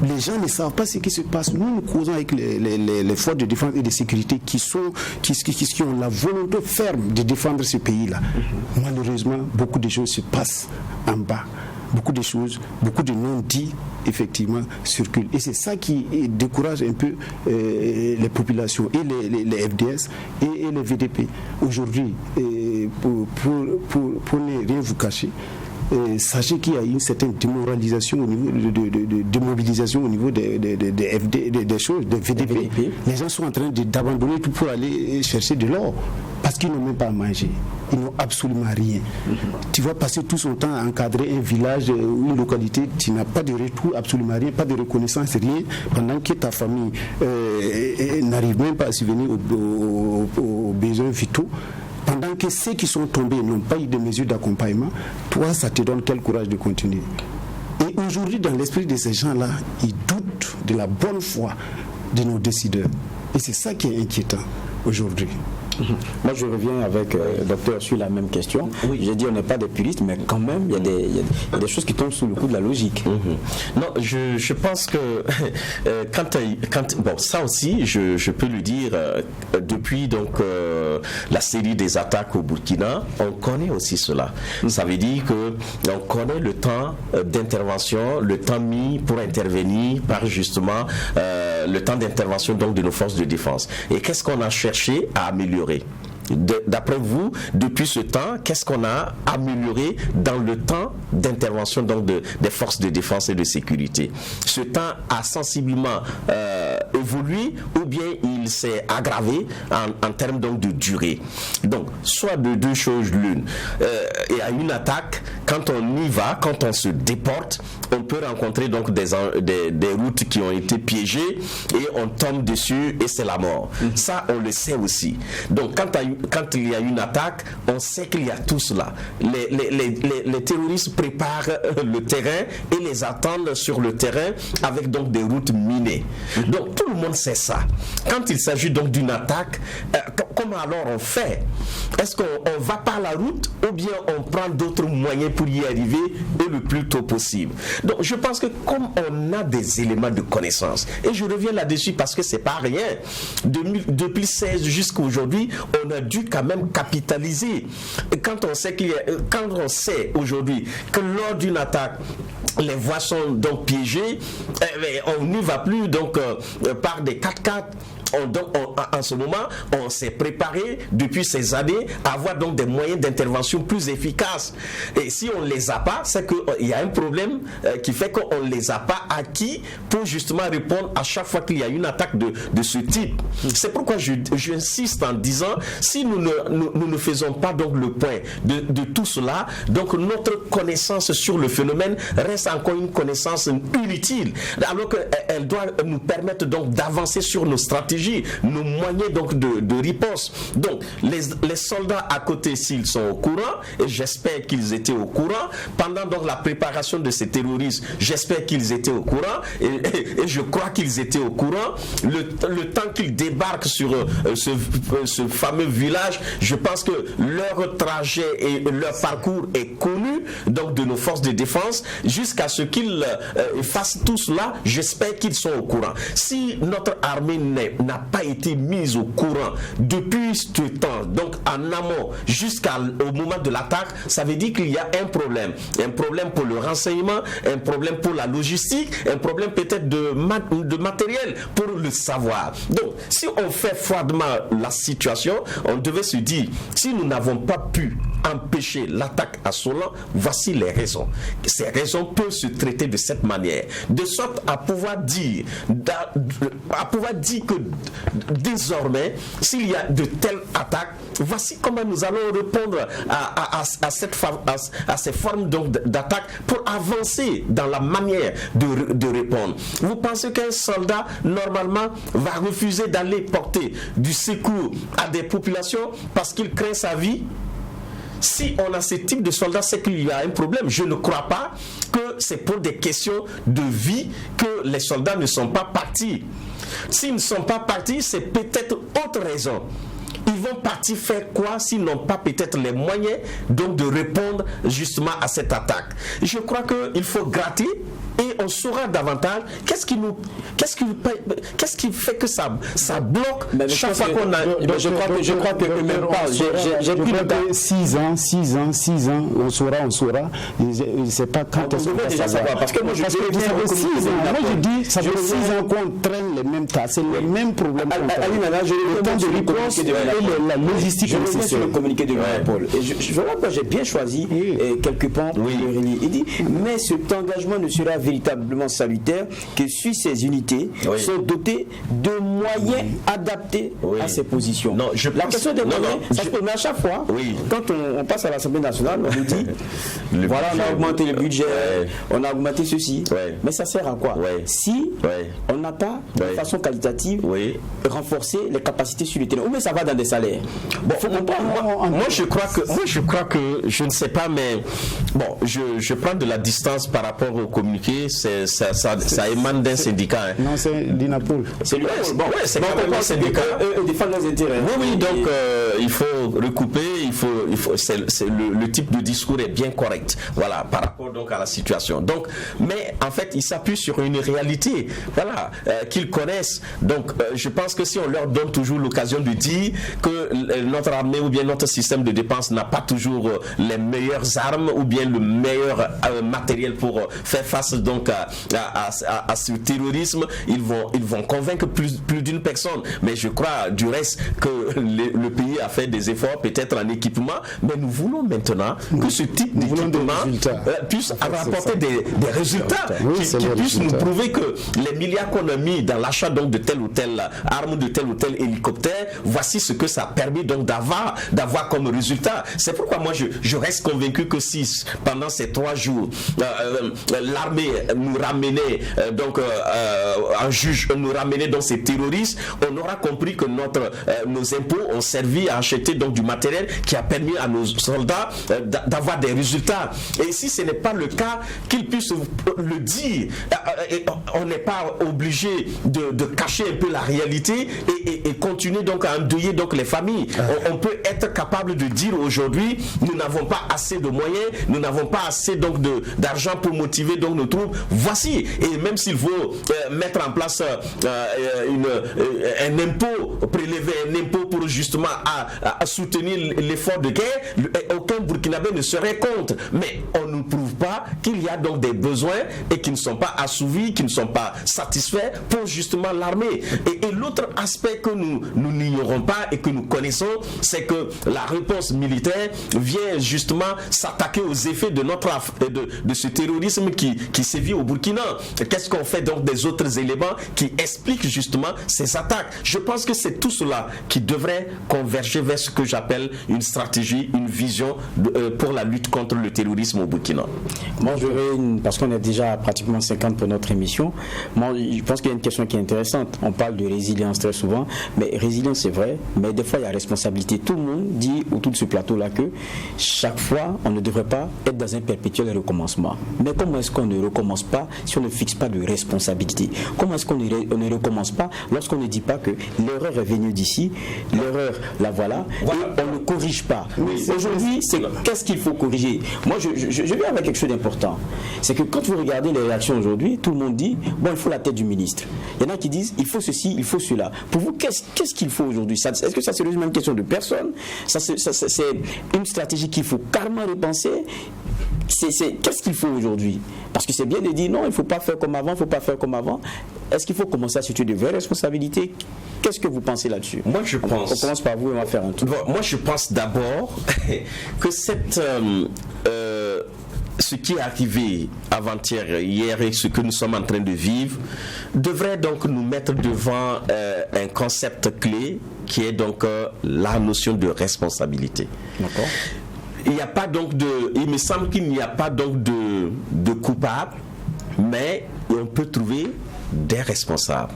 Les gens ne savent pas ce qui se passe. Nous causons avec les forces de défense et de sécurité qui ont la volonté ferme de défendre ce pays-là. Malheureusement, beaucoup de choses se passent en bas. Beaucoup de choses, beaucoup de non-dits, effectivement, circulent. Et c'est ça qui décourage un peu les populations, et les FDS et les VDP. Aujourd'hui, pour ne rien vous cacher, sachez qu'il y a une certaine démoralisation au niveau de démobilisation au niveau des choses, des VDP. Les gens sont en train d'abandonner tout pour aller chercher de l'or parce qu'ils n'ont même pas à manger. Ils n'ont absolument rien. Tu vas passer tout son temps à encadrer un village ou une localité, tu n'as pas de retour, absolument rien, pas de reconnaissance, rien, pendant que ta famille n'arrive même pas à subvenir aux besoins vitaux. Pendant que ceux qui sont tombés n'ont pas eu de mesures d'accompagnement, toi, ça te donne quel courage de continuer. Et aujourd'hui, dans l'esprit de ces gens-là, ils doutent de la bonne foi de nos décideurs. Et c'est ça qui est inquiétant aujourd'hui. Moi, je reviens avec le docteur sur la même question. Oui. J'ai dit on n'est pas des puristes, mais quand même, il y a des choses qui tombent sous le coup de la logique. Non, je pense que bon, ça aussi, je peux le dire, depuis donc la série des attaques au Burkina, on connaît aussi cela. Ça veut dire qu'on connaît le temps d'intervention, le temps mis pour intervenir par justement le temps d'intervention donc de nos forces de défense. Et qu'est-ce qu'on a cherché à améliorer? D'après vous, depuis ce temps, qu'est-ce qu'on a amélioré dans le temps d'intervention donc des forces de défense et de sécurité? Ce temps a sensiblement évolué ou bien il s'est aggravé en termes donc de durée? Donc, soit de deux choses l'une. Et à une attaque, quand on y va, quand on se déporte, on peut rencontrer donc des routes qui ont été piégées et on tombe dessus et c'est la mort. Ça, on le sait aussi. Donc, quand il y a une attaque, on sait qu'il y a tout cela. Les terroristes préparent le terrain et les attendent sur le terrain avec donc des routes minées. Donc, tout le monde sait ça. Quand il s'agit donc d'une attaque, comment alors on fait? Est-ce qu'on va par la route ou bien on prend d'autres moyens pour y arriver et le plus tôt possible? Donc je pense que comme on a des éléments de connaissance, et je reviens là-dessus parce que c'est pas rien, depuis 2016 jusqu'à aujourd'hui, on a dû quand même capitaliser. Et quand on sait aujourd'hui que lors d'une attaque, les voies sont donc piégées, on n'y va plus donc par des 4x4. En ce moment, on s'est préparé depuis ces années à avoir donc des moyens d'intervention plus efficaces. Et si on ne les a pas, c'est qu'il y a un problème qui fait qu'on ne les a pas acquis pour justement répondre à chaque fois qu'il y a une attaque de ce type. C'est pourquoi j'insiste en disant, si nous ne faisons pas donc le point de tout cela, donc notre connaissance sur le phénomène reste encore une connaissance inutile, alors qu'elle doit nous permettre donc d'avancer sur nos stratégies, nos moyens donc de riposte. Donc les soldats à côté, s'ils sont au courant, et j'espère qu'ils étaient au courant pendant donc la préparation de ces terroristes, j'espère qu'ils étaient au courant et je crois qu'ils étaient au courant. Le temps qu'ils débarquent sur ce fameux village, je pense que leur trajet et leur parcours est connu donc de nos forces de défense. Jusqu'à ce qu'ils fassent tout cela, j'espère qu'ils sont au courant. Si notre armée n'a pas été mise au courant depuis ce temps, donc en amont jusqu'au moment de l'attaque, ça veut dire qu'il y a un problème pour le renseignement, un problème pour la logistique, un problème peut-être de matériel pour le savoir. Donc si on fait froidement la situation, on devait se dire, si nous n'avons pas pu empêcher l'attaque à Solan, voici les raisons. Ces raisons peuvent se traiter de cette manière, de sorte à pouvoir dire que désormais, s'il y a de telles attaques, voici comment nous allons répondre à ces formes d'attaque pour avancer dans la manière de répondre. Vous pensez qu'un soldat, normalement, va refuser d'aller porter du secours à des populations parce qu'il craint sa vie? Si on a ce type de soldats, c'est qu'il y a un problème. Je ne crois pas que c'est pour des questions de vie que les soldats ne sont pas partis. S'ils ne sont pas partis, c'est peut-être autre raison. Ils vont partir faire quoi s'ils n'ont pas peut-être les moyens donc de répondre justement à cette attaque? Je crois qu'il faut gratter et on saura davantage qu'est-ce qui fait que ça bloque chaque fois qu'on a. Je crois que même pas. J'ai pris le cas. 6 ans, on saura. Je ne sais pas quand est-ce qu'on va savoir. Parce que moi je dis, ça fait 6 ans qu'on traîne les mêmes tas, c'est le même problème. Le temps de réponse et la logistique. Je reviens sur le communiqué de Paul. Et je vois que j'ai bien choisi quelques points pour le relier. Il dit, mais cet engagement ne sera véritablement salutaire que si ces unités sont dotées de moyens adaptés à ces positions. Non, la question des moyens, ça se pose à chaque fois. Quand on passe à l'Assemblée nationale, on nous dit voilà, on a augmenté le budget, on a augmenté ceci. Mais ça sert à quoi si on n'a pas de façon qualitative renforcer les capacités sur le terrain? Ou bien ça va dans des salaires. Bon, faut comprendre. Moi je crois que je ne sais pas, mais bon, je prends de la distance par rapport au communiqué. Ça émane d'un syndicat. Non, c'est l'INAPOL. C'est c'est quand même un syndicat. Défendre nos intérêts. Oui, donc il faut recouper, le type de discours est bien correct. Voilà, par rapport donc à la situation. Donc, mais en fait, il s'appuie sur une réalité, voilà, qu'ils connaissent. Donc, je pense que si on leur donne toujours l'occasion de dire que notre armée ou bien notre système de défense n'a pas toujours les meilleures armes ou bien le meilleur matériel pour faire face donc donc à ce terrorisme, ils vont convaincre plus d'une personne. Mais je crois du reste que le pays a fait des efforts, peut-être en équipement, mais nous voulons maintenant que ce type d'équipement puisse rapporter des résultats qui puissent nous prouver que les milliards qu'on a mis dans l'achat donc de telle ou telle arme, de tel ou tel hélicoptère, voici ce que ça a permis donc d'avoir comme résultat. C'est pourquoi moi je reste convaincu que si pendant ces 3 jours l'armée nous ramenait un juge nous ramenait dans ces terroristes, on aura compris que nos impôts ont servi à acheter donc du matériel qui a permis à nos soldats d'avoir des résultats. Et si ce n'est pas le cas, qu'ils puissent le dire. On n'est pas obligé de cacher un peu la réalité et continuer donc à endeuiller donc les familles. On peut être capable de dire aujourd'hui, nous n'avons pas assez de moyens, nous n'avons pas assez donc d'argent pour motiver donc nos troupes. Voici. Et même s'il faut mettre en place un impôt, prélever un impôt pour justement à soutenir l'effort de guerre, aucun Burkinabé ne serait contre. Mais on ne prouve pas qu'il y a donc des besoins et qui ne sont pas assouvis, qui ne sont pas satisfaits pour justement l'armée. Et l'autre aspect que nous n'ignorons pas et que nous connaissons, c'est que la réponse militaire vient justement s'attaquer aux effets de ce terrorisme qui sévit au Burkina. Qu'est-ce qu'on fait donc des autres éléments qui expliquent justement ces attaques? Je pense que c'est tout cela qui devrait converger vers ce que j'appelle une stratégie, une vision pour la lutte contre le terrorisme au Burkina. Moi, parce qu'on est déjà pratiquement 50 pour notre émission, moi, je pense qu'il y a une question qui est intéressante. On parle de résilience très souvent, mais résilience c'est vrai, mais des fois il y a responsabilité. Tout le monde dit autour de ce plateau-là que chaque fois, on ne devrait pas être dans un perpétuel recommencement. Mais comment est-ce qu'on ne recommence pas si on ne fixe pas de responsabilité? Comment est-ce qu'on ne recommence pas lorsqu'on ne dit pas que l'erreur est venue d'ici, l'erreur la voilà, et on ne corrige pas? Aujourd'hui, qu'est-ce qu'il faut corriger? Moi, je viens avec quelque chose d'important. C'est que quand vous regardez les réactions aujourd'hui, tout le monde dit, bon, il faut la tête du ministre. Il y en a qui disent, il faut ceci, il faut cela. Pour vous, qu'est-ce qu'il faut aujourd'hui? Est-ce que ça c'est une question de personne? C'est une stratégie qu'il faut carrément repenser. Qu'est-ce qu'il faut aujourd'hui? Parce que c'est bien de dire non, il ne faut pas faire comme avant, il ne faut pas faire comme avant. Est-ce qu'il faut commencer à situer de vraies responsabilités? Qu'est-ce que vous pensez là-dessus? Moi, je pense... On commence par vous et on va faire un tour. Moi, je pense d'abord que ce qui est arrivé avant-hier, hier et ce que nous sommes en train de vivre devrait donc nous mettre devant un concept clé qui est donc la notion de responsabilité. D'accord. Il me semble qu'il n'y a pas donc de coupable, mais on peut trouver des responsables.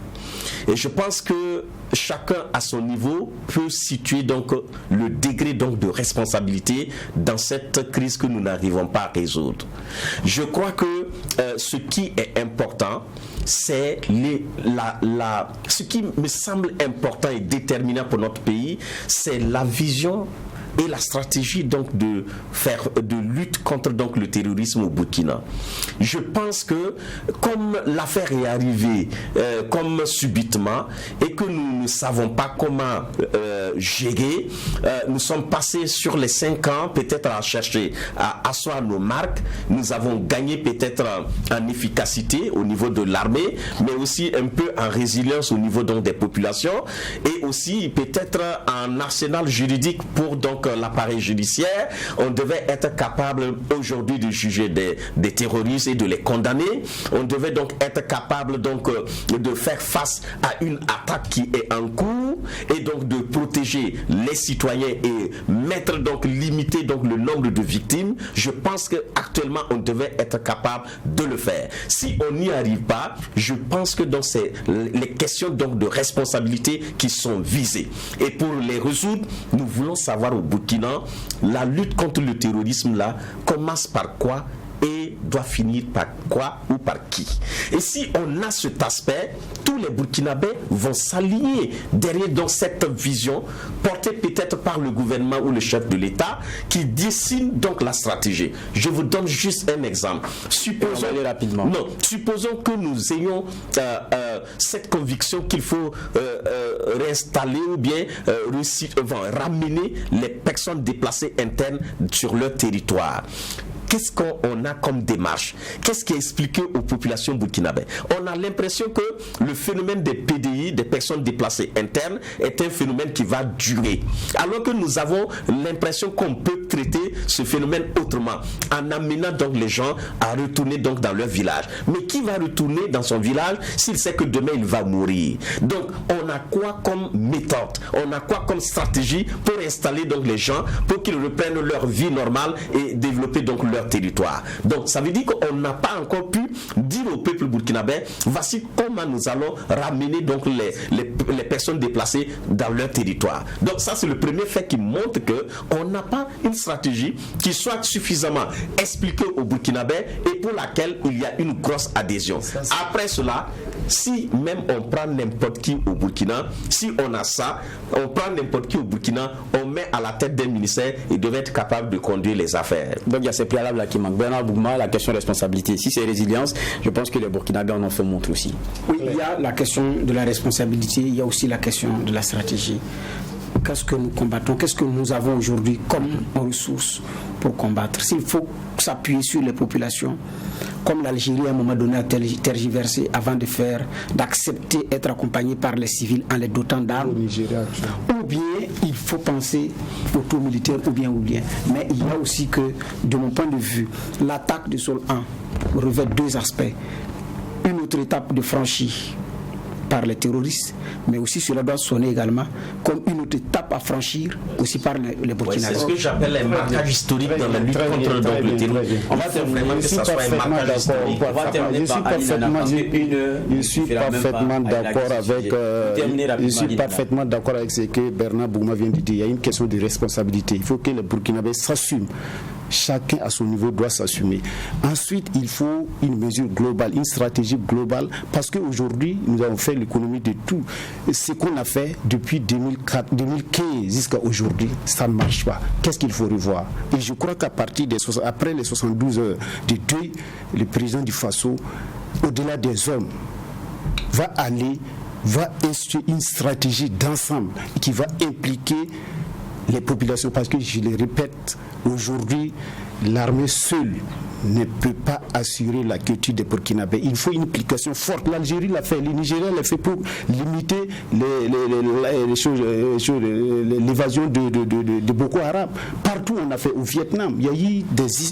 Et je pense que chacun à son niveau peut situer donc le degré donc de responsabilité dans cette crise que nous n'arrivons pas à résoudre. Je crois que ce qui est important, c'est ce qui me semble important et déterminant pour notre pays, c'est la vision et la stratégie donc de lutte contre donc le terrorisme au Burkina. Je pense que comme l'affaire est arrivée comme subitement et que nous ne savons pas comment gérer, nous sommes passés sur les 5 ans peut-être à chercher à asseoir nos marques. Nous avons gagné peut-être en efficacité au niveau de l'armée, mais aussi un peu en résilience au niveau donc des populations et aussi peut-être en arsenal juridique pour donc l'appareil judiciaire. On devait être capable aujourd'hui de juger des terroristes et de les condamner. On devait donc être capable donc de faire face à une attaque qui est en cours et donc de protéger les citoyens et limiter donc le nombre de victimes. Je pense qu'actuellement on devait être capable de le faire. Si on n'y arrive pas, je pense que donc c'est les questions donc de responsabilité qui sont visées. Et pour les résoudre, nous voulons savoir au Burkina, la lutte contre le terrorisme là commence par quoi et doit finir par quoi ou par qui? Et si on a cet aspect, tous les Burkinabés vont s'aligner derrière dans cette vision portée peut-être par le gouvernement ou le chef de l'État qui dessine donc la stratégie. Je vous donne juste un exemple. Supposons que nous ayons cette conviction qu'il faut réinstaller ou bien ramener les personnes déplacées internes sur leur territoire. qu'est-ce qu'on a comme démarche? Qu'est-ce qui est expliqué aux populations burkinabées? On a l'impression que le phénomène des PDI, des personnes déplacées internes, est un phénomène qui va durer. Alors que nous avons l'impression qu'on peut traiter ce phénomène autrement, en amenant donc les gens à retourner donc dans leur village. Mais qui va retourner dans son village s'il sait que demain il va mourir? Donc on a quoi comme méthode? On a quoi comme stratégie pour installer donc les gens, pour qu'ils reprennent leur vie normale et développer donc leur territoire? Donc ça veut dire qu'on n'a pas encore pu dire au peuple burkinabé, voici comment nous allons ramener donc les personnes déplacées dans leur territoire. Donc ça c'est le premier fait qui montre que on n'a pas une stratégie qui soit suffisamment expliquée aux Burkinabés et pour laquelle il y a une grosse adhésion. Après cela, si même on prend n'importe qui au Burkina, si on a ça, on prend n'importe qui au Burkina, on met à la tête d'un ministère, il devait être capable de conduire les affaires. Donc il y a ces préalables là qui manquent. Bernard Bougma, la question de responsabilité. Si c'est résilience, je pense que les Burkinabés en ont fait montre aussi. Oui, il y a la question de la responsabilité, il y a aussi la question de la stratégie. Qu'est-ce que nous combattons? Qu'est-ce que nous avons aujourd'hui comme ressources pour combattre? S'il faut s'appuyer sur les populations, comme l'Algérie à un moment donné a tergiversé avant d'accepter être accompagné par les civils en les dotant d'armes, ou bien il faut penser au tout militaire, ou bien. Mais il y a aussi que, de mon point de vue, l'attaque de Sol 1 revêt deux aspects. Une autre étape de franchie par les terroristes, mais aussi cela doit sonner également comme une autre étape à franchir aussi par les Burkinabés. C'est ce que j'appelle les marquages historiques dans la lutte contre le terrorisme. On va vraiment que ça soit un marquage historique. Je suis parfaitement d'accord avec ce que Bernard Bougma vient de dire. Il y a une question de responsabilité. Il faut que les Burkinabés s'assument. Chacun à son niveau doit s'assumer. Ensuite, il faut une mesure globale, une stratégie globale, parce qu'aujourd'hui, nous avons fait l'économie de tout. Ce qu'on a fait depuis 2015 jusqu'à aujourd'hui, ça ne marche pas. Qu'est-ce qu'il faut revoir? Et je crois qu'à partir après les 72 heures de deuil, le président du Faso, au-delà des hommes, va instituer une stratégie d'ensemble qui va impliquer les populations, parce que je le répète, aujourd'hui, l'armée seule ne peut pas assurer la quiétude des Burkinabés. Il faut une implication forte. L'Algérie l'a fait, le Nigeria l'a fait pour limiter l'évasion de Boko Haram. Partout on a fait, au Vietnam, il y a eu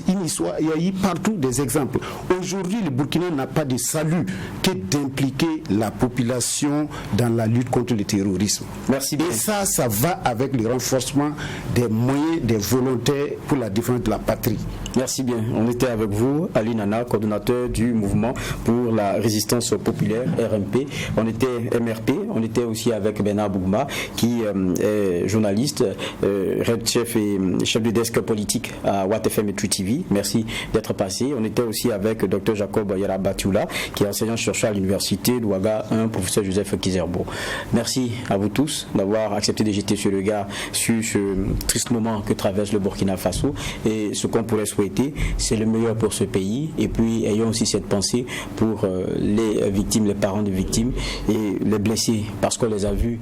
une histoire, il y a eu partout des exemples. Aujourd'hui, le Burkina n'a pas de salut que d'impliquer la population dans la lutte contre le terrorisme. Merci bien. Et ça va avec le renforcement des moyens, des volontaires pour la défense de la patrie. Merci bien. On était avec vous, Ali Nana, coordonnateur du mouvement pour la résistance populaire, RMP. On était MRP, on était aussi avec Bernard Bougma, qui est journaliste, chef de desk politique à Watt FM et True TV. Merci d'être passé. On était aussi avec Dr Jacob Yarabatoula, qui est enseignant-chercheur à l'université d'Ouaga 1, professeur Joseph Kizerbo. Merci à vous tous d'avoir accepté de jeter ce regard sur ce triste moment que traverse le Burkina Faso. Et ce qu'on pourrait souhaiter, c'est le meilleur pour ce pays. Et puis ayons aussi cette pensée pour les victimes, les parents de victimes et les blessés, parce qu'on les a vus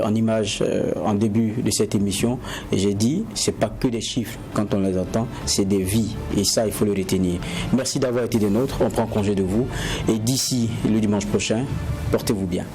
en images en début de cette émission. Et j'ai dit, c'est pas que des chiffres quand on les entend, c'est des vies. Et ça, il faut le retenir. Merci d'avoir été des nôtres. On prend congé de vous. Et d'ici le dimanche prochain, portez-vous bien.